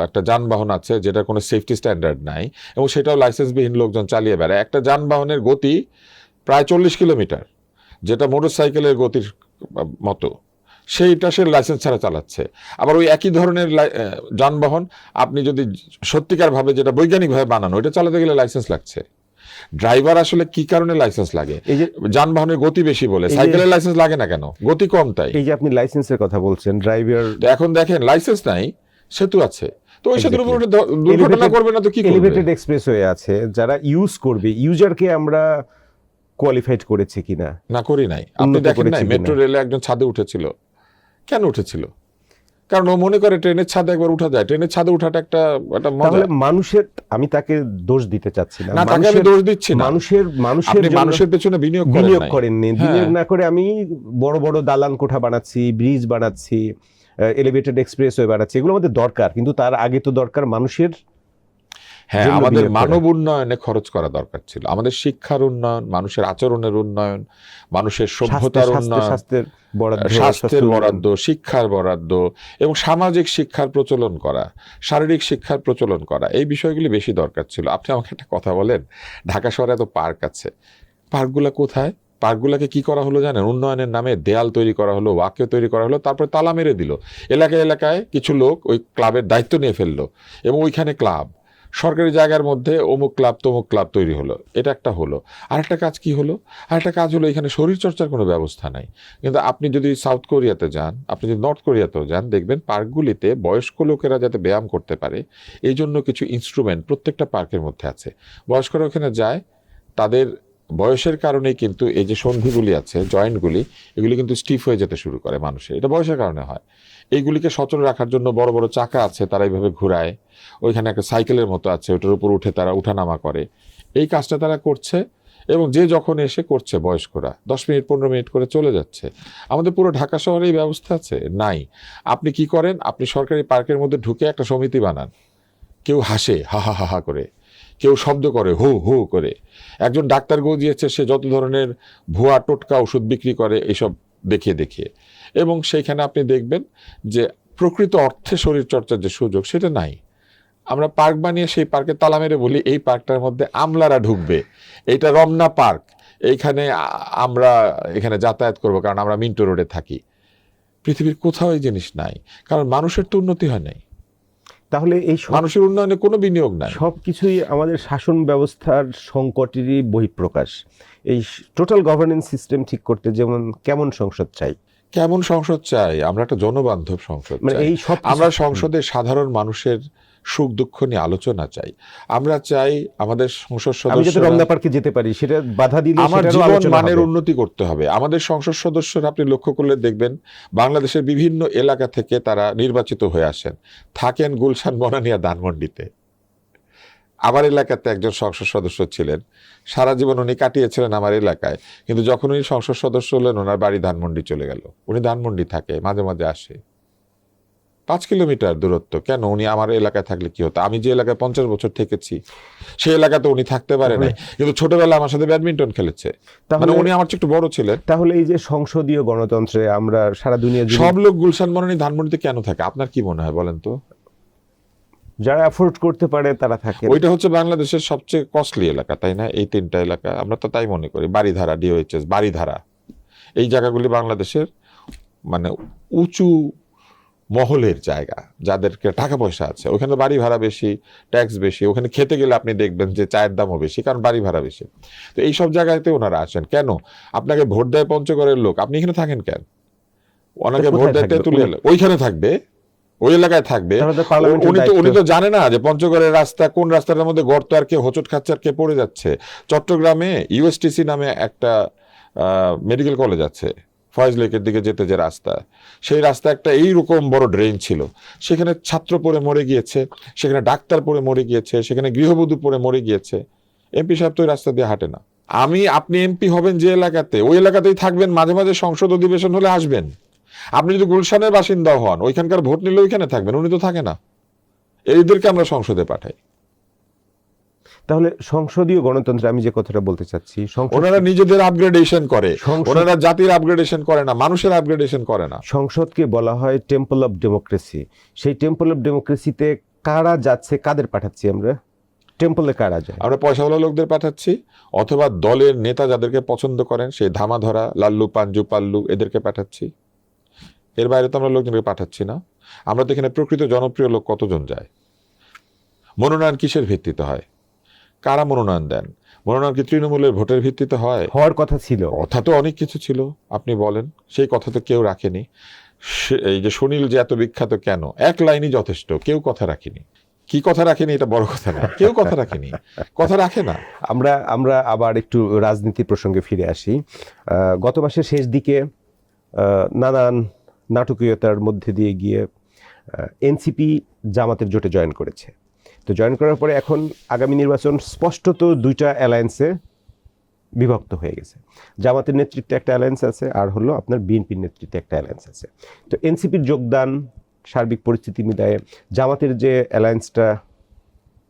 একটা যানবাহন আছে যেটার কোনো সেফটি স্ট্যান্ডার্ড নাই এবং সেটাও লাইসেন্সবিহীন লোকজন চালিয়ে বেড়ায়। একটা যানবাহনের গতি প্রায় 40 কিলোমিটার, যেটা মোটরসাইকেলের গতির মতো, সেইটা সে লাইসেন্স ছাড়া চালাচ্ছে। আবার ওই একই ধরনের যানবাহন আপনি যদি সত্যিকারভাবে যেটা বৈজ্ঞানিকভাবে বানানো, ওইটা চালাতে গেলে লাইসেন্স লাগছে। ড্রাইভার আসলে কি কারণে লাইসেন্স লাগে? এই যে যানবাহনের গতি বেশি বলে। সাইকেলের লাইসেন্স লাগে না কেন? গতি কম তাই। এই যে আপনি লাইসেন্সের কথা বলছেন, ড্রাইভার এখন দেখেন লাইসেন্স নাই, সেতু আছে, তো ওই সেতুর উপর দুর্ঘটনা করবে না তো কি করবে? এলিভেটেড এক্সপ্রেসওয়ে আছে, যারা ইউজ করবে, ইউজারকে আমরা কোয়ালিফাইড করেছি কিনা? না, করি নাই। আপনি দেখেন নাই মেট্রো রেলে একজন ছাদে উঠেছিল? কেন উঠেছিল? কারণ ও মনে করে ট্রেনের ছাদে একবার উঠা যায়। ট্রেনের ছাদে উঠাটা একটা মজা। তাহলে মানুষের, আমি তাকে দোষ দিতে চাচ্ছি না, না, তাকে আমি দোষ দিচ্ছি না। মানুষের আপনি মানুষের পেছনে বিনিয়োগ করেননি। বিনিয়োগ না করে আমি বড় বড় দালান কোঠা বানাচ্ছি, ব্রিজ বানাচ্ছি, এলিভেটেড এক্সপ্রেসওয়ে বানাচ্ছি, এগুলো আমাদের দরকার, কিন্তু তার আগে তো দরকার মানুষের। হ্যাঁ, আমাদের মানব উন্নয়নে খরচ করা দরকার ছিল, আমাদের শিক্ষার উন্নয়ন, মানুষের আচরণের উন্নয়ন, মানুষের সভ্যতার উন্নয়ন, স্বাস্থ্যের বরাদ্দ, শিক্ষার বরাদ্দ এবং সামাজিক শিক্ষার প্রচলন করা, শারীরিক শিক্ষার প্রচলন করা, এই বিষয়গুলি বেশি দরকার ছিল। আপনি আমাকে একটা কথা বলেন, ঢাকা শহরে এত পার্ক আছে, পার্কগুলো কোথায়? পার্কগুলোকে কি করা হলো জানেন? উন্নয়নের নামে দেয়াল তৈরি করা হলো, ওয়াকে তৈরি করা হলো, তারপরে তালা মেরে দিল। এলাকায় এলাকায় কিছু লোক ওই ক্লাবের দায়িত্ব নিয়ে ফেললো এবং ওইখানে ক্লাব, সরকারি জায়গার মধ্যে অমুক ক্লাব তমুক ক্লাব তৈরি হলো। এটা একটা হলো। আরেকটা কাজ কি হলো? আরেকটা কাজ হলো এখানে শরীরচর্চার কোনো ব্যবস্থা নাই। কিন্তু আপনি যদি সাউথ কোরিয়াতে যান, আপনি যদি নর্থ কোরিয়াতেও যান, দেখবেন পার্কগুলিতে বয়স্ক লোকেরা যাতে ব্যায়াম করতে পারে এই জন্য কিছু ইনস্ট্রুমেন্ট প্রত্যেকটা পার্কের মধ্যে আছে। বয়স্করা ওখানে যায়, তাদের বয়সের কারণেই কিন্তু এই যে সন্ধিগুলি আছে, জয়েন্টগুলি, এগুলি কিন্তু স্টিফ হয়ে যেতে শুরু করে মানুষের। এটা বয়সের কারণে হয়। এইগুলিকে সচল রাখার জন্য বড় বড় চাকা আছে, তারা এইভাবে ঘুরায়। ওইখানে একটা সাইকেলের মতো আছে, ওটার উপর উঠে তারা উঠানামা করে। এই কাজটা তারা করছে এবং যে যখন এসে করছে, বয়স্করা 10 মিনিট 15 মিনিট করে চলে যাচ্ছে। আমাদের পুরো ঢাকা শহরে এই ব্যবস্থা আছে? নাই। আপনি কি করেন? আপনি সরকারি পার্কের মধ্যে ঢুকে একটা সমিতি বানান, কেউ হাসে হা হা হা হা করে, কেউ শব্দ করে হু হু করে। একজন ডাক্তার গজিয়েছে, সে যত ধরনের ভুয়া টোটকা ওষুধ বিক্রি করে এইসব দেখিয়ে দেখিয়ে, এবং সেইখানে আপনি দেখবেন যে প্রকৃত অর্থে শরীরচর্চার যে সুযোগ সেটা নাই। আমরা পার্ক বানিয়ে সেই পার্কে তালা মেরে বলি এই পার্কটার মধ্যে আমলারা ঢুকবে, এইটা রমনা পার্ক, এইখানে আমরা এখানে যাতায়াত করব কারণ আমরা মিন্টো রোডে থাকি। পৃথিবীর কোথাও এই জিনিস নাই, কারণ মানুষের তো উন্নতি হয় নাই। তাহলে এই মানুষের উন্নয়নে কোনো বিনিয়োগ নাই। সবকিছুই আমাদের শাসন ব্যবস্থার সংকটেরই বহিঃপ্রকাশ। এই টোটাল গভর্নেন্স সিস্টেম ঠিক করতে যেমন কেমন সংসদ চাই? কেমন সংসদ চাই? আমরা একটা জনবান্ধব সংসদ চাই। এই সব আমরা সংসদে সাধারণ মানুষের সুখ দুঃখ নিয়ে আলোচনা চাই। আমরা চাই আমাদের সংসদ সদস্যরা রমনা পার্কে যেতে পারি, সেটা বাধা দিলে আমার জীবন মানের উন্নতি করতে হবে। আমাদের সংসদ সদস্যরা আপনি লক্ষ্য করলে দেখবেন বাংলাদেশের বিভিন্ন এলাকা থেকে তারা নির্বাচিত হয়ে আসেন, থাকেন গুলশান, বনানীয়া, ধানমন্ডিতে। আমার এলাকাতে একজন সংসদ সদস্য ছিলেন, সারা জীবন উনি কাটিয়েছিলেন আমার এলাকায়, কিন্তু যখন উনি সংসদ সদস্য হলেন ওনার বাড়ি ধানমন্ডি চলে গেল। উনি ধানমন্ডি থাকে, মাঝে মাঝে আসে, 5 কিলোমিটার দূরত্ব। কেন? উনি আমার এলাকায় থাকলে কি হতো? আমি যে এলাকায় 50 বছর থেকেছি সেই এলাকাতে উনি থাকতে পারে নাই, কিন্তু ছোটবেলা আমার সাথে ব্যাডমিন্টন খেলেছে, মানে উনি আমার চেয়ে একটু বড় ছিলেন। তাহলে এই যে সংসদীয় গণতন্ত্রে আমরা সারা দুনিয়া সব লোক গুলশান, বনানী, ধানমন্ডিতে কেন থাকে আপনার কি মনে হয় বলেন তো? যারা অ্যাফোর্ড করতে পারে তারা থাকে। ওইটা হচ্ছে বাংলাদেশের সবচেয়ে কস্টলি এলাকা, তাই না? এই 3টা এলাকা আমরা তো তাই মনে করি। বাড়িধারা, ডিওএইচএস, বাড়িধারা, এই জায়গাগুলি বাংলাদেশের মানে উঁচু মহলের জায়গা, যাদেরকে টাকা পয়সা আছে। ওখানে বাড়ি ভাড়া বেশি, ট্যাক্স বেশি, ওখানে খেতে গেলে আপনি দেখবেন যে চায়ের দামও বেশি, কারণ বাড়ি ভাড়া বেশি। তো এইসব জায়গাতে ওনারা আসেন কেন? আপনাকে ভোট দেয় পঞ্চগড়ের লোক, আপনি এখানে থাকেন কেন? ওনাকে ভোট দেয় তেঁতুলিয়া, ওইখানে থাকবে। ওই এলাকায় থাকবে। তাহলে তো পার্লামেন্টের উনি তো দায়িত্ব। জানে না যে পঞ্চগড়ের রাস্তা কোন রাস্তাটার মধ্যে গর্ত আর কে হোঁচট খাচ্ছে আর কে পড়ে যাচ্ছে। চট্টগ্রামে ইউএসটিসি নামে একটা মেডিকেল কলেজ আছে, ফয়েজ লেকের দিকে যেতে যে রাস্তা, সেই রাস্তা একটা এইরকম বড় ড্রেন ছিল, সেখানে ছাত্র পড়ে মরে গিয়েছে, সেখানে ডাক্তার পড়ে মরে গিয়েছে, সেখানে গৃহবধূ পড়ে মরে গিয়েছে। এমপি সাহেব তো ওই রাস্তা দিয়ে হাঁটে না। আপনি এমপি হবেন যে এলাকাতে, ওই এলাকাতেই থাকবেন, মাঝে মাঝে সংসদ অধিবেশন হলে আসবেন। আপনি যদি গুলশানের বাসিন্দা হন, ওইখানকার ভোট নিলে ওইখানে থাকবেন, উনি তো থাকে না। এইদেরকে আমরা সংসদে পাঠাই। তাহলে সংসদীয় গণতন্ত্রে আমি যে কথাটা বলতে চাচ্ছি, ওনারা নিজেদের আপগ্রেডেশন করে, সংসদ- ওনারা জাতির আপগ্রেডেশন করে না, মানুষের আপগ্রেডেশন করে না। সংসদকে বলা হয় টেম্পল অফ ডেমোক্রেসি। সেই টেম্পল অফ ডেমোক্রেসিতে কারা যাচ্ছে, কাদের পাঠাচ্ছি আমরা? টেম্পলে কারা যায়? আমরা পয়সাওয়ালা লোকদের পাঠাচ্ছি, অথবা দলের নেতা যাদেরকে পছন্দ করেন, সেই ধামাধরা লাল্লু পাঞ্জু পাল্লু এদেরকে পাঠাচ্ছি। এর বাইরে তো আমরা লোকজনকে পাঠাচ্ছি না। আমরা তো এখানে প্রকৃত জনপ্রিয় লোক কতজন যায়? মনোনয়ন কিসের ভিত্তিতে হয়? কারা মনোনয়ন দেন? মনোনয়ন কি তৃণমূলের ভোটের ভিত্তিতে হয়? হওয়ার কথা ছিল। কথা তো অনেক কিছু ছিল, আপনি বলেন, সেই কথা তো কেউ রাখেনি। এই যে সুনীল যে এত বিখ্যাত কেন, এক লাইনই যথেষ্ট, কেউ কথা রাখেনি। কি কথা রাখেনি এটা বড় কথা না, কেউ কথা রাখেনি, কথা রাখে না। আমরা আবার একটু রাজনীতি প্রসঙ্গে ফিরে আসি। গত মাসের শেষ দিকে নানান নাটকীয়তার মধ্যে দিয়ে গিয়ে এনসিপি জামাতের জোটে জয়েন করেছে। তো জয়েন করার পরে এখন আগামী নির্বাচন স্পষ্টত দুইটা অ্যালায়েন্সে বিভক্ত হয়ে গেছে। জামাতের নেতৃত্বে একটা অ্যালায়েন্স আছে, আর হলো আপনার বিএনপির নেতৃত্বে একটা অ্যালায়েন্স আছে। তো এনসিপির যোগদান সার্বিক পরিস্থিতি মিলায়ে জামাতের যে অ্যালায়েন্সটা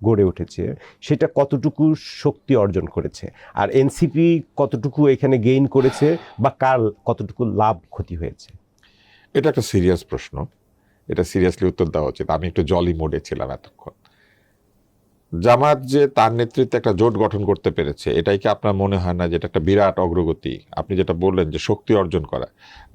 গড়ে উঠেছে সেটা কতটুকু শক্তি অর্জন করেছে, আর এনসিপি কতটুকু এখানে গেইন করেছে, বা কার কতটুকু লাভ ক্ষতি হয়েছে? এটা একটা সিরিয়াস প্রশ্ন, এটা সিরিয়াসলি উত্তর দেওয়া উচিত। আমি একটু জলি মোডে ছিলাম এতক্ষণ। জামাত যে তার নেতৃত্বে একটা জোট গঠন করতে পেরেছে, এটাই কি আপনার মনে হয় না যে এটা একটা বিরাট অগ্রগতি? আপনি যেটা বললেন যে শক্তি অর্জন করা,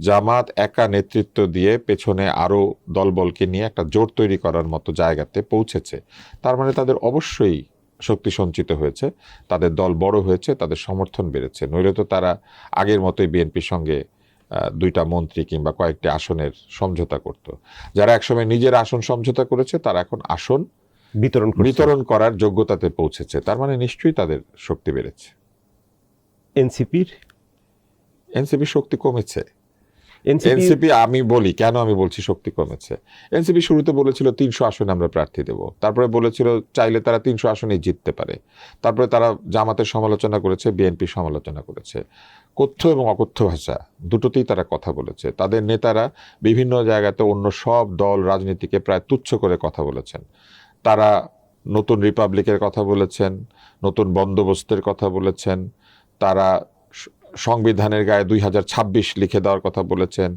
জামাত একা নেতৃত্ব দিয়ে পেছনে আরো দলবলকে নিয়ে একটা জোট তৈরি করার মতো জায়গাতে পৌঁছেছে, তার মানে তাদের অবশ্যই শক্তি সঞ্চিত হয়েছে, তাদের দল বড় হয়েছে, তাদের সমর্থন বেড়েছে। নইলে তো তারা আগের মতোই বিএনপির সঙ্গে দুইটা মন্ত্রী কিংবা কয়েকটি আসনের সমঝোতা করত। যারা একসময় নিজের আসন সমঝোতা করেছে, তারা এখন আসন বিতরণ করার যোগ্যতাতে পৌঁছেছে, তার মানে নিশ্চয়ই তাদের শক্তি বেড়েছে। এনসিপির শক্তি কমেছে। এনসিপি, আমি বলি কেন আমি বলছি শক্তি কমেছে। এনসিপি শুরুতে বলেছিল 300 আসনে আমরা প্রার্থী দেব, তারপরে বলেছিল চাইলে তারা 300 আসনেই জিততে পারে। তারপরে তারা জামাতের সমালোচনা করেছে, বিএনপির সমালোচনা করেছে, কথ্য এবং অকথ্য ভাষা দুটোতেই তারা কথা বলেছে। তাদের নেতারা বিভিন্ন জায়গাতে অন্য সব দল রাজনীতিকে প্রায় তুচ্ছ করে কথা বলেছেন। তারা নতুন রিপাবলিকের কথা বলেছেন, নতুন বন্দোবস্তের কথা বলেছেন, তারা সংবিধানের গায়ে 2026 লিখে দেওয়ার কথা বলেছেন,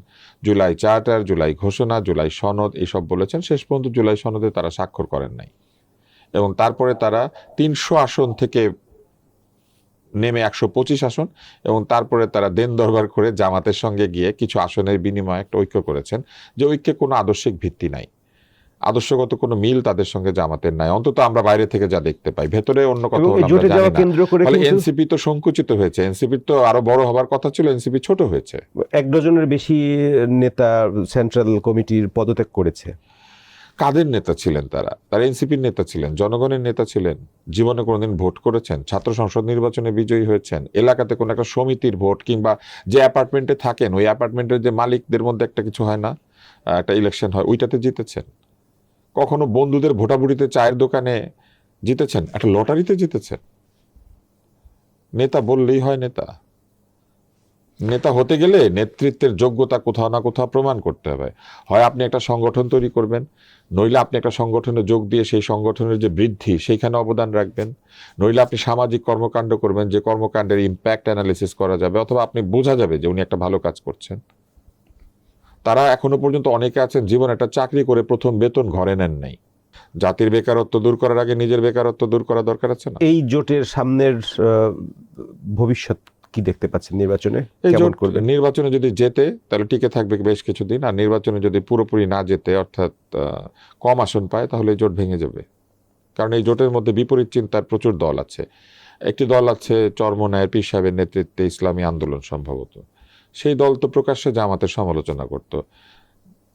জুলাই চার্টার, জুলাই ঘোষণা, জুলাই সনদ এইসব বলেছেন। শেষ পর্যন্ত জুলাই সনদে তারা স্বাক্ষর করেন নাই, এবং তারপরে তারা 300 আসন থেকে নেমে 125 আসন, এবং তারপরে তারা দেন দরবার করে জামাতের সঙ্গে গিয়ে কিছু আসনের বিনিময়ে একটা ঐক্য করেছেন, যে ঐক্যে কোনো আদর্শিক ভিত্তি নাই, আদর্শগত কোনো মিল তাদের সঙ্গে জামাতের নাই, অন্তত আমরা বাইরে থেকে যা দেখতে পাই। ভেতরে অন্য কথা হলো আমরা জানি না। এনসিপি তো সংকুচিত হয়েছে, এনসিপি তো আরো বড় হবার কথা ছিল, এনসিপি ছোট হয়েছে। 1 ডজনের বেশি নেতা সেন্ট্রাল কমিটির পদত্যাগ করেছে। কাদের নেতা ছিলেন তারা? তারা এনসিপির নেতা ছিলেন, জনগণের নেতা ছিলেন। জীবনে কোনোদিন ভোট করেছেন? ছাত্র সংসদ নির্বাচনে বিজয়ী হয়েছেন? এলাকাতে কোনো একটা সমিতির ভোট, কিংবা যে অ্যাপার্টমেন্টে থাকেন ওই অ্যাপার্টমেন্টের যে মালিকদের মধ্যে একটা কিছু হয় না, একটা ইলেকশন হয়, ওইটাতে জিতেছেন? কখনো বন্ধুদের ভোটাভুটিতে চায়ের দোকানে জিতেছেন? একটা লটারিতে জিতেছেন? নেতা বললেই হয় নেতা? নেতা হতে গেলে নেতৃত্বের যোগ্যতা কোথাও না কোথাও প্রমাণ করতে হবে। হয় আপনি একটা সংগঠন তৈরি করবেন, নইলে আপনি একটা সংগঠনে যোগ দিয়ে সেই সংগঠনের যে বৃদ্ধি সেইখানে অবদান রাখবেন, নইলে আপনি সামাজিক কর্মকাণ্ড করবেন, যে কর্মকাণ্ডের ইম্প্যাক্ট অ্যানালিসিস করা যাবে, অথবা আপনি বোঝা যাবে যে উনি একটা ভালো কাজ করছেন। তারা এখনো পর্যন্ত অনেকে আছেন জীবন একটা চাকরি করে প্রথম বেতন ঘরে নেন নাই। জাতির বেকারত্ব দূর করার আগে নিজের বেকারত্ব দূর করা দরকার আছে না? এই জোটের সামনের ভবিষ্যৎ কি দেখতে পাচ্ছেন নির্বাচনে? এই কেমন জোট করবেন? নির্বাচনে যদি জেতে তাহলে টিকে থাকবে বেশ কিছুদিন, আর নির্বাচনে যদি পুরোপুরি না জেতে, অর্থাৎ কম আসন পায়, তাহলে এই জোট ভেঙে যাবে। কারণ এই জোটের মধ্যে বিপরীত চিন্তার প্রচুর দল আছে। একটি দল আছে চরমোনায়ের পীর সাহেবের নেতৃত্বে ইসলামী আন্দোলন, সম্ভবত সেই দল তো প্রকাশ্যে জামাতের সমালোচনা করত।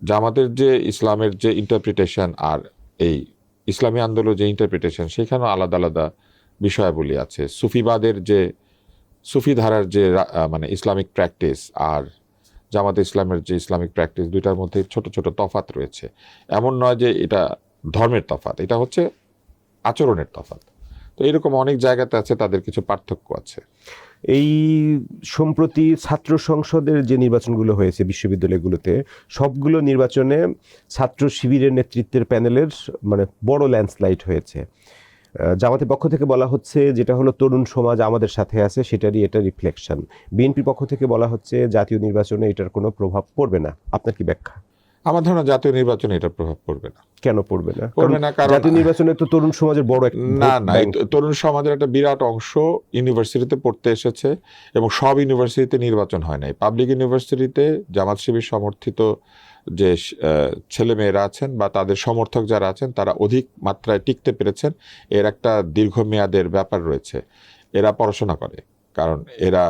জামাতের যে ইসলামের যে ইন্টারপ্রিটেশন আর এই ইসলামী আন্দোলনের যে ইন্টারপ্রিটেশন, সেখানেও আলাদা আলাদা বিষয়াবলী আছে। সুফিবাদের যে সুফি ধারার যে মানে ইসলামিক প্র্যাকটিস আর জামাতে ইসলামের যে ইসলামিক প্র্যাকটিস, দুইটার মধ্যে ছোট ছোট তফাত রয়েছে। এমন নয় যে এটা ধর্মের তফাত, এটা হচ্ছে আচরণের তফাত। তো এরকম অনেক জায়গাতে আছে, তাদের কিছু পার্থক্য আছে। এই সম্প্রতি ছাত্র সংসদের যে নির্বাচনগুলো হয়েছে বিশ্ববিদ্যালয়গুলোতে, সবগুলো নির্বাচনে ছাত্র শিবিরের নেতৃত্বের প্যানেলের মানে বড় ল্যান্ডস্লাইড হয়েছে। জামাতের পক্ষ থেকে বলা হচ্ছে যেটা হলো তরুণ সমাজ আমাদের সাথে আছে, সেটারই এটা রিফ্লেকশন। বিএনপির পক্ষ থেকে বলা হচ্ছে জাতীয় নির্বাচনে এটার কোনো প্রভাব পড়বে না। আপনার কি ব্যাখ্যা? আমার ধারণা জাতীয় নির্বাচনে এটা প্রভাব পড়বে না। কেন পড়বে না? পড়বে না কারণ জাতীয় নির্বাচনে তো তরুণ সমাজের বড় একটা না না, তরুণ সমাজের একটা বিরাট অংশ ইউনিভার্সিটিতে পড়তে এসেছে, এবং সব ইউনিভার্সিটিতে নির্বাচন হয় নাই। পাবলিক ইউনিভার্সিটিতে জামাত শিবির সমর্থিত যে ছেলেমেয়েরা আছেন বা তাদের সমর্থক যারা আছেন, তারা অধিক মাত্রায় টিকতে পেরেছেন। এর একটা দীর্ঘমেয়াদের ব্যাপার রয়েছে। এরা পড়াশোনা করে, কারণ এরা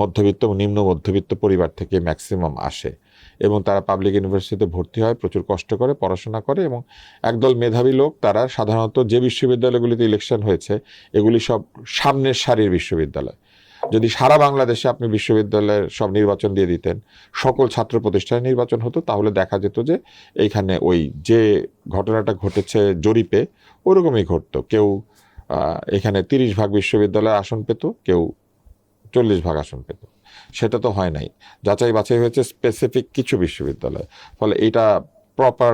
মধ্যবিত্ত এবং নিম্ন মধ্যবিত্ত পরিবার থেকে ম্যাক্সিমাম আসে, এবং তারা পাবলিক ইউনিভার্সিটিতে ভর্তি হয়, প্রচুর কষ্ট করে পড়াশোনা করে, এবং একদল মেধাবী লোক। তারা সাধারণত যে বিশ্ববিদ্যালয়গুলিতে ইলেকশন হয়েছে, এগুলি সব সামনের সারির বিশ্ববিদ্যালয়। যদি সারা বাংলাদেশে আপনি বিশ্ববিদ্যালয়ের সব নির্বাচন দিয়ে দিতেন, সকল ছাত্র প্রতিষ্ঠানে নির্বাচন হতো, তাহলে দেখা যেত যে এইখানে ওই যে ঘটনাটা ঘটেছে জরিপে, ওরকমই ঘটতো। কেউ এখানে 30 ভাগ বিশ্ববিদ্যালয়ে আসন পেত, কেউ 40 ভাগ আসন পেত। সেটা তো হয় নাই। যাচাই বাছাই হয়েছে স্পেসিফিক কিছু বিশ্ববিদ্যালয়, ফলে এটা প্রপার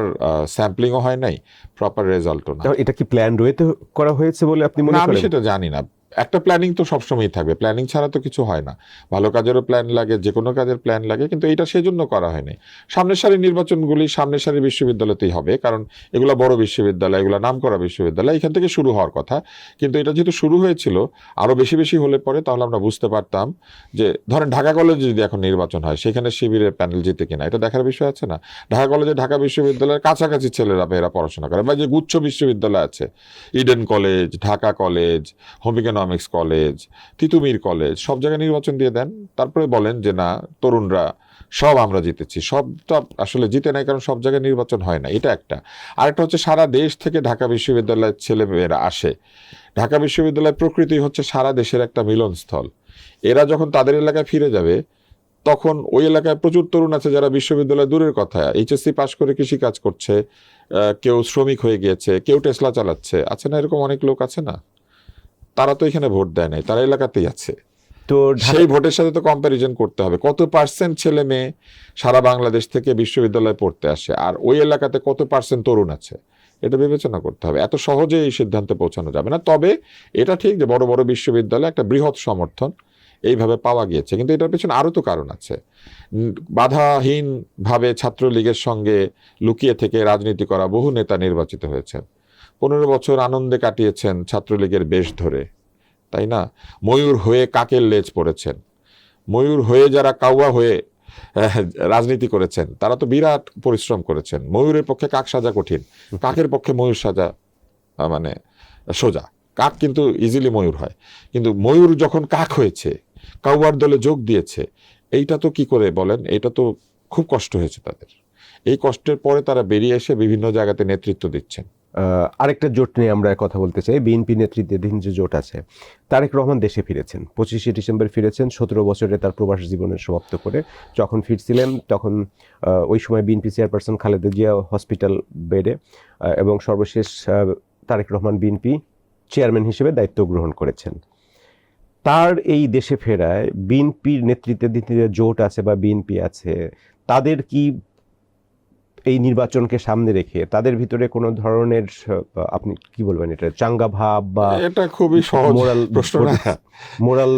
স্যাম্পলিংও হয় নাই, প্রপার রেজাল্টও না। এটা কি প্ল্যান ওয়েতে করা হয়েছে বলে আপনি মনে না, আমি করেন? সেটা জানি না। একটা প্ল্যানিং তো সবসময়ই থাকবে, প্ল্যানিং ছাড়া তো কিছু হয় না। ভালো কাজেরও প্ল্যান লাগে, যে কোনো কাজের প্ল্যান লাগে, কিন্তু এটা সেজন্য করা হয়নি। সামনের সারির নির্বাচনগুলি সামনের সারির বিশ্ববিদ্যালয়তেই হবে, কারণ এগুলো বড় বিশ্ববিদ্যালয়, এগুলো নামকরা বিশ্ববিদ্যালয়, এখান থেকে শুরু হওয়ার কথা। কিন্তু এটা যেহেতু শুরু হয়েছিল, আরও বেশি বেশি হলে পরে তাহলে আমরা বুঝতে পারতাম যে, ধরেন ঢাকা কলেজে যদি এখন নির্বাচন হয়, সেখানে শিবিরের প্যানেল জিতে কিনা, এটা দেখার বিষয় আছে না। ঢাকা কলেজে ঢাকা বিশ্ববিদ্যালয়ের কাছাকাছি ছেলেরা মেয়েরা পড়াশোনা করে, বা যে গুচ্ছ বিশ্ববিদ্যালয় আছে, Eden college, Dhaka college, home economics college, Titumir college, সব জায়গায় নির্বাচন দিয়ে দেন। তারপরে বলেন যে না, তরুণরা সব আমরা জিতেছি। সবটা আসলে জিতে নাই, কারণ সব জায়গায় নির্বাচন হয় না। এটা একটা। আরেকটা হচ্ছে, সারা দেশ থেকে ঢাকা বিশ্ববিদ্যালয়ের ছেলেমেয়েরা আসে। ঢাকা বিশ্ববিদ্যালয়ের প্রকৃতি হচ্ছে সারা দেশের একটা মিলনস্থল। এরা যখন তাদের এলাকায় ফিরে যাবে, তখন ওই এলাকায় প্রচুর তরুণ আছে যারা বিশ্ববিদ্যালয় দূরের কথা, এইচএসসি পাশ করে কৃষিকাজ করছে, কেউ শ্রমিক হয়ে গিয়েছে, কেউ টেসলা চালাচ্ছে, আছে না এরকম অনেক লোক আছে না? তারা তো এখানে ভোট দেয় নাই, তারা এলাকাতেই আছে। তো সেই ভোটের সাথে তো কম্প্যারিজন করতে হবে, কত পার্সেন্ট ছেলে মেয়ে সারা বাংলাদেশ থেকে বিশ্ববিদ্যালয়ে পড়তে আসে, আর ওই এলাকাতে কত পার্সেন্ট তরুণ আছে, এটা বিবেচনা করতে হবে। এত সহজে এই সিদ্ধান্তে পৌঁছানো যাবে না। তবে এটা ঠিক যে বড় বড় বিশ্ববিদ্যালয়ে একটা বৃহৎ সমর্থন এইভাবে পাওয়া গিয়েছে, কিন্তু এটার পেছনে আরও তো কারণ আছে। বাধাহীনভাবে ছাত্রলীগের সঙ্গে লুকিয়ে থেকে রাজনীতি করা বহু নেতা নির্বাচিত হয়েছেন। 15 বছর আনন্দে কাটিয়েছেন ছাত্রলীগের বেশ ধরে, তাই না? ময়ূর হয়ে কাকের লেজ পড়েছেন। ময়ূর হয়ে যারা কাউয়া হয়ে রাজনীতি করেছেন, তারা তো বিরাট পরিশ্রম করেছেন। ময়ূরের পক্ষে কাক সাজা কঠিন, কাকের পক্ষে ময়ূর সাজা মানে সোজা। কাক কিন্তু ইজিলি ময়ূর হয়, কিন্তু ময়ূর যখন কাক হয়েছে, কাউয়ার দলে যোগ দিয়েছে, এইটা তো কি করে বলেন? এটা তো খুব কষ্ট হয়েছে তাদের। এই কষ্টের পরে তারা বেরিয়ে এসে বিভিন্ন জায়গাতে নেতৃত্ব দিচ্ছেন। আরেকটা জোট নিয়ে আমরা কথা বলতে চাই। বিএনপি নেতৃত্বাধীন যে জোট আছে, তারেক রহমান দেশে ফিরেছেন, 25শে ডিসেম্বর ফিরেছেন, 17 বছরে তার প্রবাস জীবনের সমাপ্ত করে। যখন ফিরছিলেন তখন ওই সময় BNP chairperson Khaleda Zia hospital বেডে, এবং সর্বশেষ তারেক রহমান বিএনপি চেয়ারম্যান হিসেবে দায়িত্ব গ্রহণ করেছেন। তার এই দেশে ফেরায় বিএনপির নেতৃত্বাধীন যে জোট আছে বা বিএনপি আছে, তাদের কি এই নির্বাচনকে সামনে রেখে তাদের ভিতরে কোনো ধরনের আপনি কি বলবেন, এটা চাঙ্গা ভাব বা এটা খুবই সহজ প্রশ্ন না? মোরাল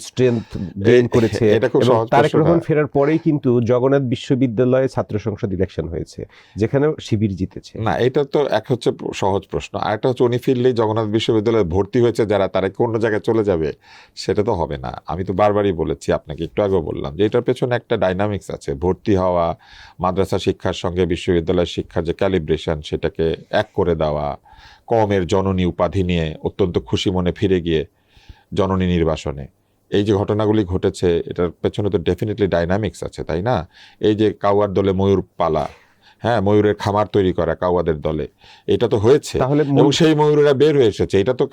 স্ট্রেংথ গেইন করেছে? এটা খুব এবং সহজ তারেক প্রশ্ন রহমান না। ফেরার পরেই কিন্তু জগন্নাথ বিশ্ববিদ্যালয়ে ছাত্র সংসদ ইলেকশন হয়েছে, যেখানে শিবির জিতেছে। না, এটা তো এক হচ্ছে সহজ প্রশ্ন, আর একটা হচ্ছে উনি ফিরলেই জগন্নাথ বিশ্ববিদ্যালয়ে ভর্তি হয়েছে যারা, তারা অন্য জায়গায় চলে যাবে, সেটা তো হবে না। আমি তো বারবারই বলেছি, আপনাকে একটু আগেও বললাম যে এটার পেছনে একটা ডাইনামিক্স আছে। ভর্তি হওয়া, মাদ্রাসা শিক্ষার সঙ্গে বিশ্ববিদ্যালয়ের শিক্ষার যে ক্যালিব্রেশন, সেটাকে এক করে দেওয়া, কমের জননী উপাধি নিয়ে অত্যন্ত খুশি মনে ফিরে গিয়ে জননী নির্বাসনে, এই যে ঘটনাগুলি ঘটেছে, এটার পেছনে তো ডেফিনেটলি ডাইনামিক্স আছে, তাই না? এই যে কাউয়ার দলে ময়ূর পালা, হ্যাঁ, ময়ূরের খামার তৈরি করা কাওয়াদের দলে, এটা তো হয়েছে। তাহলে এবং সেই ময়ূরেরা বের হয়ে এসেছে, এটা তো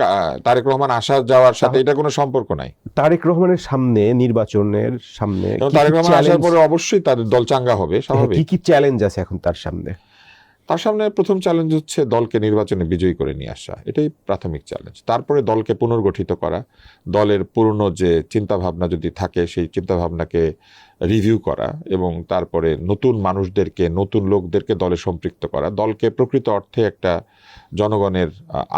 তারেক রহমান আসা যাওয়ার সাথে এটা কোনো সম্পর্ক নাই। তারেক রহমানের সামনে, নির্বাচনের সামনে এবং কি তারেক কি রহমান আসার চ্যালেঞ্জ, পরে অবশ্যই তাদের দল চাঙ্গা হবে, কি স্বাভাবিক। কি চ্যালেঞ্জ আছে এখন তার সামনে? তার সামনে প্রথম চ্যালেঞ্জ হচ্ছে দলকে নির্বাচনে বিজয়ী করে নিয়ে আসা, এটাই প্রাথমিক চ্যালেঞ্জ। তারপরে দলকে পুনর্গঠিত করা, দলের পুরনো যে চিন্তাভাবনা যদি থাকে সেই চিন্তাভাবনাকে রিভিউ করা, এবং তারপরে নতুন মানুষদেরকে, নতুন লোকদেরকে দলে সম্পৃক্ত করা, দলকে প্রকৃত অর্থে একটা জনগণের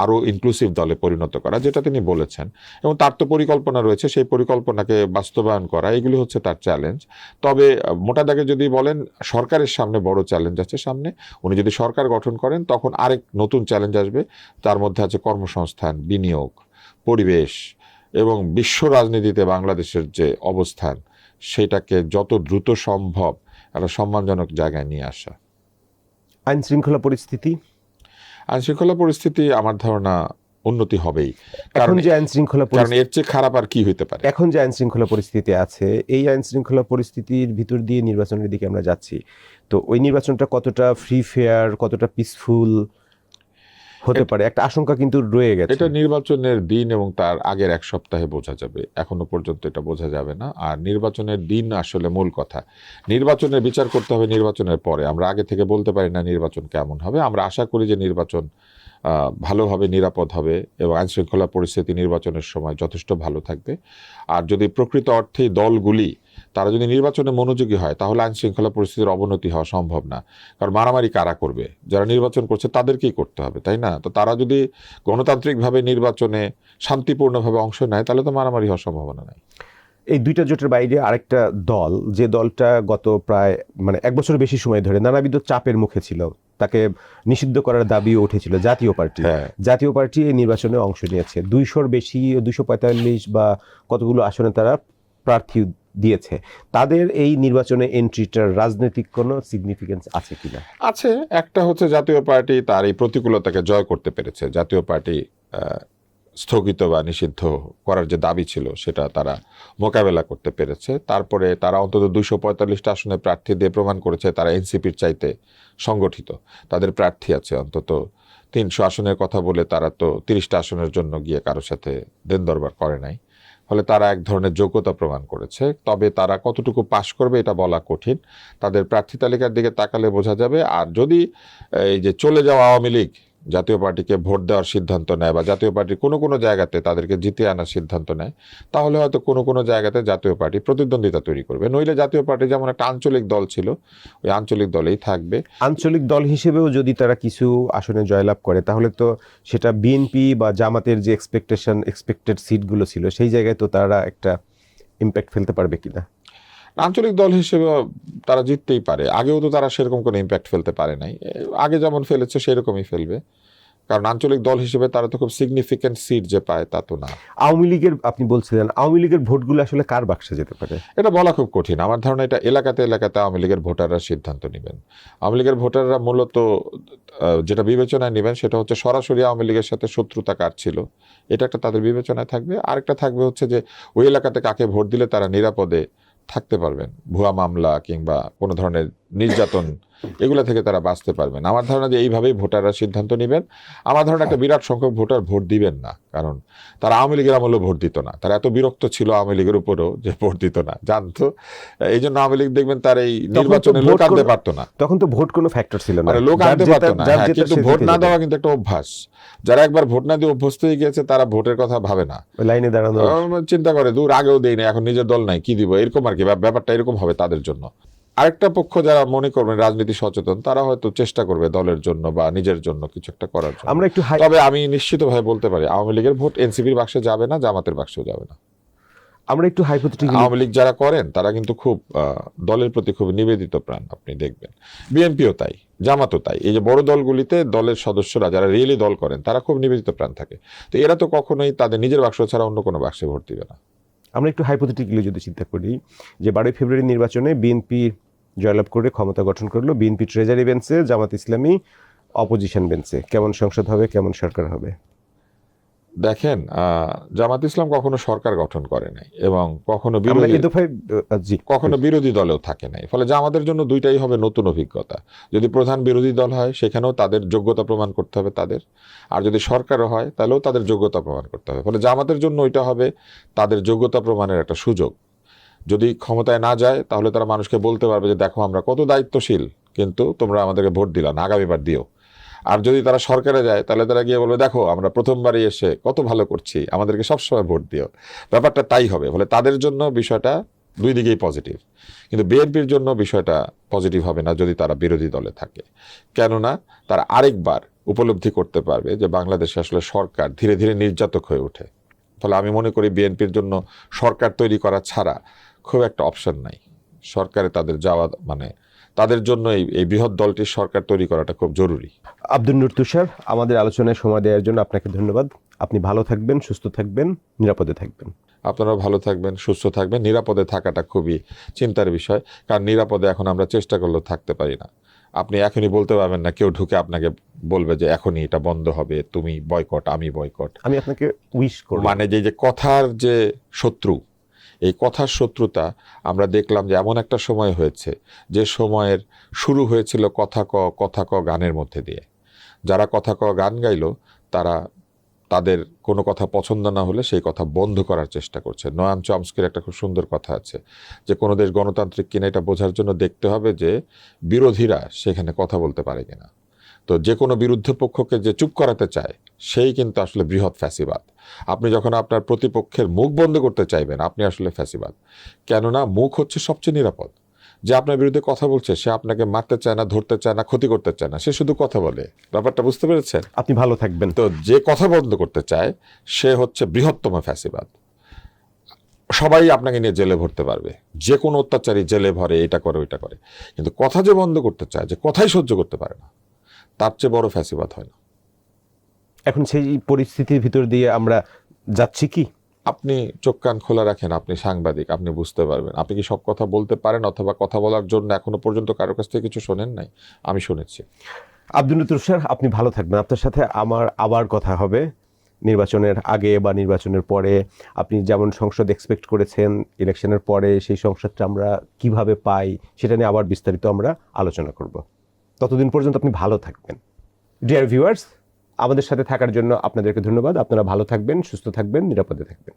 আরও ইনক্লুসিভ দলে পরিণত করা, যেটা তিনি বলেছেন। এবং তার তো পরিকল্পনা রয়েছে, সেই পরিকল্পনাকে বাস্তবায়ন করা, এগুলি হচ্ছে তার চ্যালেঞ্জ। তবে মোটা দাগে যদি বলেন, সরকারের সামনে বড় চ্যালেঞ্জ আছে সামনে। উনি যদি সরকার গঠন করেন তখন আরেক নতুন চ্যালেঞ্জ আসবে, তার মধ্যে আছে কর্মসংস্থান, বিনিয়োগ, পরিবেশ, এবং বিশ্ব রাজনীতিতে বাংলাদেশের যে অবস্থান সেটাকে যত দ্রুত সম্ভব একটা সম্মানজনক জায়গায় নিয়ে আসা। আইন শৃঙ্খলা পরিস্থিতি, আইনশৃঙ্খলা পরিস্থিতি আমার ধারণা উন্নতি হবেই, এখন যে আইন শৃঙ্খলা কারণ এর চেয়ে খারাপ আর কি হইতে পারে। এখন যে আইন শৃঙ্খলা পরিস্থিতি আছে, এই আইন শৃঙ্খলা পরিস্থিতির ভিতর দিয়ে নির্বাচনের দিকে আমরা যাচ্ছি, তো ওই নির্বাচনটা কতটা ফ্রি ফেয়ার, কতটা পিসফুল হতে পারে, একটা আশঙ্কা কিন্তু রয়ে গেছে। এটা নির্বাচনের দিন এবং তার আগের এক সপ্তাহে বোঝা যাবে, এখনো পর্যন্ত এটা বোঝা যাবে না। আর নির্বাচনের দিন আসলে মূল কথা, নির্বাচনের বিচার করতে হবে নির্বাচনের পরে। আমরা আগে থেকে বলতে পারি না নির্বাচন কেমন হবে। আমরা আশা করি যে নির্বাচন ভালোভাবে, নিরাপদ হবে এবং আইনশৃঙ্খলা পরিস্থিতি নির্বাচনের সময় যথেষ্ট ভালো থাকবে। আর যদি প্রকৃত অর্থেই দলগুলি তারা যদি নির্বাচনে মনোযোগী হয় তাহলে আইনশৃঙ্খলা পরিস্থিতির অবনতি হওয়া সম্ভব না। কারণ মারামারি কারা করবে? যারা নির্বাচন করছে তাদেরকেই করতে হবে, তাই না? তো তারা যদি গণতান্ত্রিকভাবে নির্বাচনে শান্তিপূর্ণভাবে অংশ নেয় তাহলে তো মারামারি হওয়ার সম্ভাবনা নাই। এই দুইটা জোটের বাইরে আরেকটা দল, যে দলটা গত প্রায় এক বছরের বেশি সময় ধরে নানাবিধ চাপের মুখে ছিল, তাকে নিষিদ্ধ করার দাবিও উঠেছিল, জাতীয় পার্টি। হ্যাঁ। জাতীয় পার্টি এই নির্বাচনে অংশ নিয়েছে, 200-র বেশি, 245 বা কতগুলো আসনে তারা প্রার্থী দিয়েছে। তাদের এই নির্বাচনে এন্ট্রিটার রাজনৈতিক কোনো সিগনিফিকেন্স আছে কিনা? আছে। একটা হচ্ছে জাতীয় পার্টি তার এই প্রতিকূলতাকে জয় করতে পেরেছে। জাতীয় পার্টি স্থগিত বা নিষিদ্ধ করার যে দাবি ছিল সেটা তারা মোকাবেলা করতে পেরেছে। তারপরে তারা অন্তত 245টা আসনে প্রার্থী দিয়ে প্রমাণ করেছে তারা এনসিপির চাইতে সংগঠিত। তাদের প্রার্থী আছে অন্তত 300 আসনের কথা বলে তারা তো 30টা আসনের জন্য গিয়ে কারোর সাথে দেন দরবার করে নাই। ফলে তারা এক ধরনের যোগ্যতা প্রমাণ করেছে। তবে তারা কতটুকু পাশ করবে এটা বলা কঠিন। তাদের প্রার্থী তালিকার দিকে তাকালে বোঝা যাবে। আর যদি এই যে চলে যাওয়া আওয়ামী লীগ জাতীয় পার্টিকে ভোট দেওয়ার সিদ্ধান্ত নেয় বা জাতীয় পার্টির কোনো কোনো জায়গাতে তাদেরকে জিতিয়ে আনার সিদ্ধান্ত নেয়, তাহলে হয়তো কোনো কোনো জায়গাতে জাতীয় পার্টি প্রতিদ্বন্দ্বিতা তৈরি করবে। নইলে জাতীয় পার্টি যেমন একটা আঞ্চলিক দল ছিল, ওই আঞ্চলিক দলেই থাকবে। আঞ্চলিক দল হিসেবেও যদি তারা কিছু আসনে জয়লাভ করে তাহলে তো সেটা বিএনপি বা জামাতের যে এক্সপেক্টেড সিটগুলো ছিল সেই জায়গায় তো তারা একটা ইম্প্যাক্ট ফেলতে পারবে কিনা? আঞ্চলিক দল হিসেবে তারা জিততেই পারে। আগেও তো তারা সেরকম কোনো ইম্প্যাক্ট ফেলতে পারে নাই। আগে যেমন ফেলেছে সেরকমই ফেলবে, কারণ আঞ্চলিক দল হিসেবে তারা তো খুব সিগনিফিকেন্ট সিট যে পায় তা তো না। আওয়ামী লীগের, আপনি বলছিলেন আওয়ামী লীগের ভোটগুলো আসলে কার বাক্সে যেতে পারে? এটা বলা খুব কঠিন। আমার ধারণা এটা এলাকাতে এলাকাতে আওয়ামী লীগের ভোটাররা সিদ্ধান্ত নেবেন। আওয়ামী লীগের ভোটাররা মূলত যেটা বিবেচনায় নেবেন সেটা হচ্ছে সরাসরি আওয়ামী লীগের সাথে শত্রুতা কার ছিল, এটা একটা তাদের বিবেচনায় থাকবে। আরেকটা থাকবে হচ্ছে যে ওই এলাকাতে কাকে ভোট দিলে তারা নিরাপদে থাকতে পারবেন, ভুয়া মামলা কিংবা কোনো ধরনের নির্যাতন এগুলো থেকে তারা বাঁচতে পারবেন। আমার ধারণা যে এইভাবেই ভোটাররা সিদ্ধান্ত নেবেন। আমার ধারণা একটা বিরাট সংখ্যক ভোটার ভোট দিবেন না, কারণ তারা আওয়ামী লীগের আমলেও ভোট দিত না। তারা এত বিরক্ত ছিল আওয়ামী লীগের উপরও যে ভোট দিত না, জানতো। এই জন্য আওয়ামী লীগ দেখবেন তার এই নির্বাচনে লোক আনতে পারতো না। তখন তো ভোট কোনো ফ্যাক্টর ছিল না, মানে লোক আনতে পারতো না। হ্যাঁ, কিন্তু ভোট না দেওয়া কিন্তু একটা অভ্যাস। যারা একবার ভোট না দিয়ে অভ্যস্ত হয়ে গিয়েছে তারা ভোটের কথা ভাবে না, লাইনে দাঁড়ানো চিন্তা করে দূর আগেও দেই না, এখন নিজের দল নাই কি দিব, এরকম আর কি ব্যাপারটা এরকম হবে তাদের জন্য। আরেকটা পক্ষ যারা মনে করবেন রাজনীতি সচেতন তারা হয়তো চেষ্টা করবে দলের জন্য বা নিজের জন্য কিছু একটা করার জন্য। আমরা একটু তবে আমি নিশ্চিতভাবে বলতে পারি আওয়ামী লীগের ভোট এনসিপির বাক্সে যাবে না, জামাতের বাক্সেও যাবে না। আমরা একটু হাইপোথেটিক্যালি, আওয়ামী লীগ যারা করেন তারা কিন্তু খুব দলের প্রতি খুব নিবেদিত প্রাণ, আপনি দেখবেন। বিএনপিও তাই, জামাতও তাই। এই যে বড় দলগুলিতে দলের সদস্যরা যারা রিয়েলি দল করেন তারা খুব নিবেদিত প্রাণ থাকে। তো এরা তো কখনোই তাদের নিজের বাক্স ছাড়া অন্য কোনো বাক্সে ভোট দিবে না। আমরা একটু হাইপোথেটিক্যালি যদি চিন্তা করি যে 12 ফেব্রুয়ারি নির্বাচনে বিএনপি জয়লাভ করে ক্ষমতা গঠন করলো, বিএনপি ট্রেজারি বেঞ্চে, জামাত ইসলামী অপোজিশন বেঞ্চে, কেমন সংসদ হবে, কেমন সরকার হবে? দেখেন, জামাত ইসলাম কখনো সরকার গঠন করে নাই এবং কখনো আমরা বিরোধী এই দফায় জি কখনো বিরোধী দলেও থাকে নাই। ফলে জামাতের জন্য দুইটাই হবে নতুন অভিজ্ঞতা। যদি প্রধান বিরোধী দল হয় সেখানেও তাদের যোগ্যতা প্রমাণ করতে হবে তাদের, আর যদি সরকারও হয় তাহলেও তাদের যোগ্যতা প্রমাণ করতে হবে। ফলে জামাতের জন্য ওইটা হবে তাদের যোগ্যতা প্রমাণের একটা সুযোগ। যদি ক্ষমতায় না যায় তাহলে তারা মানুষকে বলতে পারবে যে দেখো আমরা কত দায়িত্বশীল, কিন্তু তোমরা আমাদেরকে ভোট দিলা না, আগামীবার দিও। আর যদি তারা সরকারে যায় তাহলে তারা গিয়ে বলবে দেখো আমরা প্রথমবারই এসে কত ভালো করছি, আমাদেরকে সবসময় ভোট দিও। ব্যাপারটা তাই হবে। ফলে তাদের জন্য বিষয়টা দুই দিকেই পজিটিভ, কিন্তু বিএনপির জন্য বিষয়টা পজিটিভ হবে না যদি তারা বিরোধী দলে থাকে। কেননা তারা আরেকবার উপলব্ধি করতে পারবে যে বাংলাদেশে আসলে সরকার ধীরে ধীরে নির্যাতক হয়ে ওঠে। ফলে আমি মনে করি বিএনপির জন্য সরকার তৈরি করা ছাড়া খুব একটা অপশন নাই। সরকারে তাদের যাওয়া মানে তাদের জন্য এই বৃহৎ দলটির সরকার তৈরি করাটা খুব জরুরি। আব্দুল নূর তুষার, আমাদের আলোচনায় সময় দেওয়ার জন্য আপনাকে ধন্যবাদ। আপনি ভালো থাকবেন, সুস্থ থাকবেন, নিরাপদে থাকবেন। আপনারাও ভালো থাকবেন, সুস্থ থাকবেন। নিরাপদে থাকাটা খুবই চিন্তার বিষয়, কারণ নিরাপদে এখন আমরা চেষ্টা করলেও থাকতে পারি না। আপনি এখনই বলতে পারবেন না, কেউ ঢুকে আপনাকে বলবে যে এখনই এটা বন্ধ হবে, তুমি বয়কট, আমি বয়কট। আমি আপনাকে উইশ করব, মানে যে কথার যে শত্রু, এই কথার শত্রুতা আমরা দেখলাম যে এমন একটা সময় হয়েছে যে সময়ের শুরু হয়েছিল কথা ক গানের মধ্যে দিয়ে। যারা কথা ক গান গাইলো তারা তাদের কোনো কথা পছন্দ না হলে সেই কথা বন্ধ করার চেষ্টা করছে। নোয়াম চমস্কির একটা খুব সুন্দর কথা আছে যে কোনো দেশ গণতান্ত্রিক কিনা এটা বোঝার জন্য দেখতে হবে যে বিরোধীরা সেখানে কথা বলতে পারে কিনা। তো যে কোনো বিরুদ্ধ পক্ষকে যে চুপ করাতে চায় সেই কিন্তু আসলে বৃহৎ ফ্যাসিবাদ। আপনি যখন আপনার প্রতিপক্ষের মুখ বন্ধ করতে চাইবেন আপনি আসলে ফ্যাসিবাদ। কেননা মুখ হচ্ছে সবচেয়ে নিরাপদ। যে আপনার বিরুদ্ধে কথা বলছে সে আপনাকে মারতে চায় না, ধরতে চায় না, ক্ষতি করতে চায় না, সে শুধু কথা বলে। ব্যাপারটা বুঝতে পেরেছেন? আপনি ভালো থাকবেন। তো যে কথা বন্ধ করতে চায় সে হচ্ছে বৃহত্তম ফ্যাসিবাদ। সবাই আপনাকে নিয়ে জেলে ভরতে পারবে, যে কোনো অত্যাচারী জেলে ভরে, এটা করে ওইটা করে, কিন্তু কথা যে বন্ধ করতে চায়, যে কথাই সহ্য করতে পারে না, তার চেয়ে বড় ফ্যাসিবাদ হয় না। এখন সেই পরিস্থিতির ভিতর দিয়ে আমরা যাচ্ছি কি? আপনি চোখ কান খোলা রাখেন, আপনি সাংবাদিক, আপনি বুঝতে পারবেন। আপনি কি সব কথা বলতে পারেন, অথবা কথা বলার জন্য এখনো পর্যন্ত কারোর কাছ থেকে কিছু শোনেন নাই? আমি শুনেছি। আব্দুল নূর তুষার, আপনি ভালো থাকবেন। আপনার সাথে আমার আবার কথা হবে নির্বাচনের আগে বা নির্বাচনের পরে। আপনি যেমন সংসদ এক্সপেক্ট করেছেন, ইলেকশনের পরে সেই সংসদটা আমরা কিভাবে পাই সেটা নিয়ে আবার বিস্তারিত আমরা আলোচনা করব। ততদিন পর্যন্ত আপনি ভালো থাকবেন। ডিয়ার ভিউয়ার্স, আমাদের সাথে থাকার জন্য আপনাদেরকে ধন্যবাদ। আপনারা ভালো থাকবেন, সুস্থ থাকবেন, নিরাপদে থাকবেন।